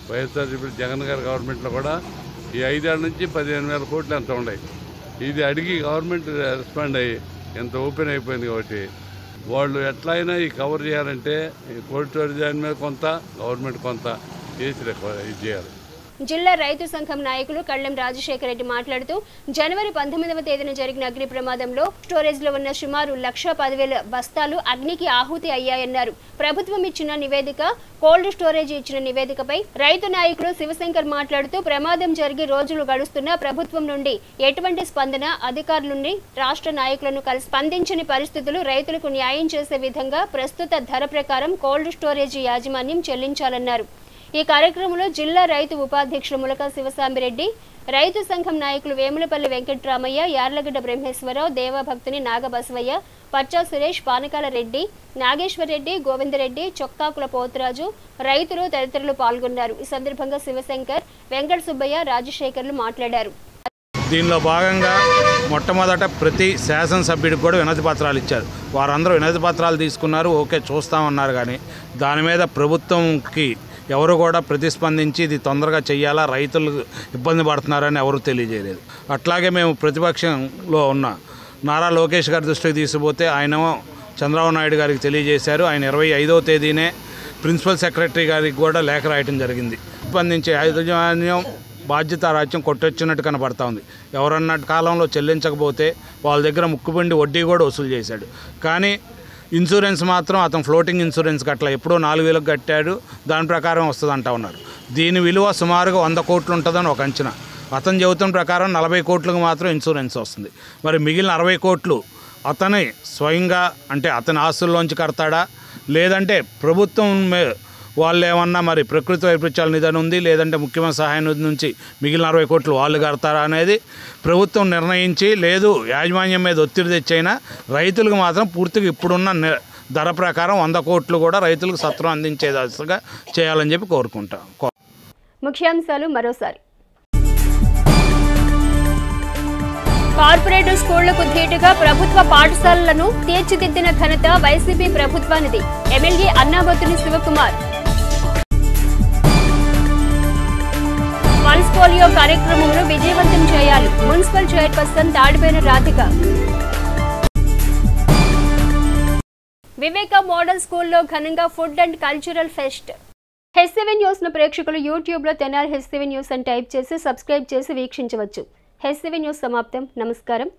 వైఎస్ఆర్సీపీ జగన్ గారి గవర్నమెంట్లో కూడా ఈ 5 ఏళ్ల నుంచి 15,000 కోట్లు ఎంత ఉన్నాయి. ఇది అడిగి గవర్నమెంట్ రెస్పాండ్ అయ్యి ఎంత ఓపెన్ అయిపోయింది కాబట్టి వాళ్ళు ఎట్లయినా ఈ కవర్ చేయాలంటే ఈ కోల్డ్ స్టోరేజ్ దాని మీద కొంత, గవర్నమెంట్ కొంత చేసి ఇది చేయాలి. జిల్లా రైతు సంఘం నాయకులు కళ్ళెం రాజశేఖర రెడ్డి మాట్లాడుతూ జనవరి 19వ తేదీన జరిగిన అగ్ని ప్రమాదంలో స్టోరేజ్లో ఉన్న సుమారు 1,10,000 బస్తాలు అగ్నికి ఆహుతి అయ్యాయన్నారు. ప్రభుత్వం ఇచ్చిన నివేదిక, కోల్డ్ స్టోరేజ్ ఇచ్చిన నివేదికపై రైతు నాయకులు శివశంకర్ మాట్లాడుతూ ప్రమాదం జరిగి రోజులు గడుస్తున్నా ప్రభుత్వం నుండి ఎటువంటి స్పందన, అధికారుల నుండి రాష్ట్ర నాయకులను కలిసి స్పందించని పరిస్థితులు, రైతులకు న్యాయం చేసే విధంగా ప్రస్తుత ధర ప్రకారం కోల్డ్ స్టోరేజ్ యాజమాన్యం చెల్లించాలన్నారు. ఈ కార్యక్రమంలో జిల్లా రైతు ఉపాధ్యక్షులు ములక శివసాంబిరెడ్డి, రైతు సంఘం నాయకులు వేములపల్లి వెంకట్రామయ్య, యార్లగడ్డ బ్రహ్మేశ్వరరావు, దేవభక్తుని నాగబసవయ్య, పచ్చా సురేష్, పానకాల రెడ్డి, నాగేశ్వరరెడ్డి, గోవిందరెడ్డి, చొక్కాకుల పోతురాజు, రైతులు తదితరులు పాల్గొన్నారు. ఈ సందర్భంగా శివశంకర్, వెంకట సుబ్బయ్య, రాజశేఖర్లు మాట్లాడారు. దీనిలో భాగంగా మొట్టమొదట ప్రతి శాసనసభ్యుడికి కూడా వినతి పత్రాలు ఇచ్చారు. వారందరూ వినతి పత్రాలు తీసుకున్నారు, ఓకే చూస్తామన్నారు. కానీ దాని మీద ప్రభుత్వంకి ఎవరు కూడా ప్రతిస్పందించి ఇది తొందరగా చేయాలా, రైతులు ఇబ్బంది పడుతున్నారని ఎవరు తెలియజేయలేదు. అట్లాగే మేము ప్రతిపక్షంలో ఉన్న నారా లోకేష్ గారి దృష్టికి తీసుకుపోతే ఆయనేమో చంద్రబాబు నాయుడు గారికి తెలియజేశారు. ఆయన 25వ తేదీనే ప్రిన్సిపల్ సెక్రటరీ గారికి కూడా లేఖ రాయటం జరిగింది. స్పందించే యాజమాన్యం బాధ్యతారాజ్యం కొట్టొచ్చినట్టు కనపడతా ఉంది. ఎవరన్నా కాలంలో చెల్లించకపోతే వాళ్ళ దగ్గర ముక్కుపిండి వడ్డీ కూడా వసూలు చేశాడు. కానీ ఇన్సూరెన్స్ మాత్రం అతను ఫ్లోటింగ్ ఇన్సూరెన్స్ కట్టలా, ఎప్పుడో 4,000 కట్టాడు, దాని ప్రకారం వస్తుంది అంటా ఉన్నారు. దీని విలువ సుమారుగా 100 కోట్లు ఉంటుందని ఒక అంచనా. అతను చెబుతున్న ప్రకారం 40 కోట్లకు మాత్రం ఇన్సూరెన్స్ వస్తుంది. మరి మిగిలిన 60 కోట్లు అతని స్వయంగా అంటే అతని ఆస్తుల్లోంచి కడతాడా, లేదంటే ప్రభుత్వం వాళ్ళు ఏమన్నా మరి ప్రకృతి వైపరీత్యాల నిధి ఉంది, లేదంటే ముఖ్యమంత్రి సహాయ నిధి నుంచి మిగిలిన 60 కోట్లు వాళ్ళు కడతారా అనేది ప్రభుత్వం నిర్ణయించి, లేదు యాజమాన్యం మీద ఒత్తిడి తెచ్చైనా రైతులకు మాత్రం పూర్తిగా ఇప్పుడున్న ధర ప్రకారం 100 కోట్లు కూడా రైతులకు సత్రం అందించే దశగా చేయాలని చెప్పి కోరుకుంటాం. ముఖ్యాంశాలు మరోసారి. కార్పొరేట్ స్కూళ్లకు ధీటుగా ప్రభుత్వ పాఠశాలలను తీర్చిదిద్దిన ఘనత వైసీపీ ప్రభుత్వానిది. MLA Annabathuni Sivakumar. Pulse polio కార్యక్రమంలో విజయవంతం చేయాలి. Municipal chairperson Tadipena Radhika. Viveka model స్కూల్లో ఘనంగా food and cultural fest. H seven news ను ప్రేక్షకులు యూట్యూబ్లో తెనాలి హెచ్7 న్యూస్ అని టైప్ చేసి సబ్స్క్రైబ్ చేసి వీక్షించవచ్చు. హెచ్7 న్యూస్ సమాప్తం. నమస్కారం.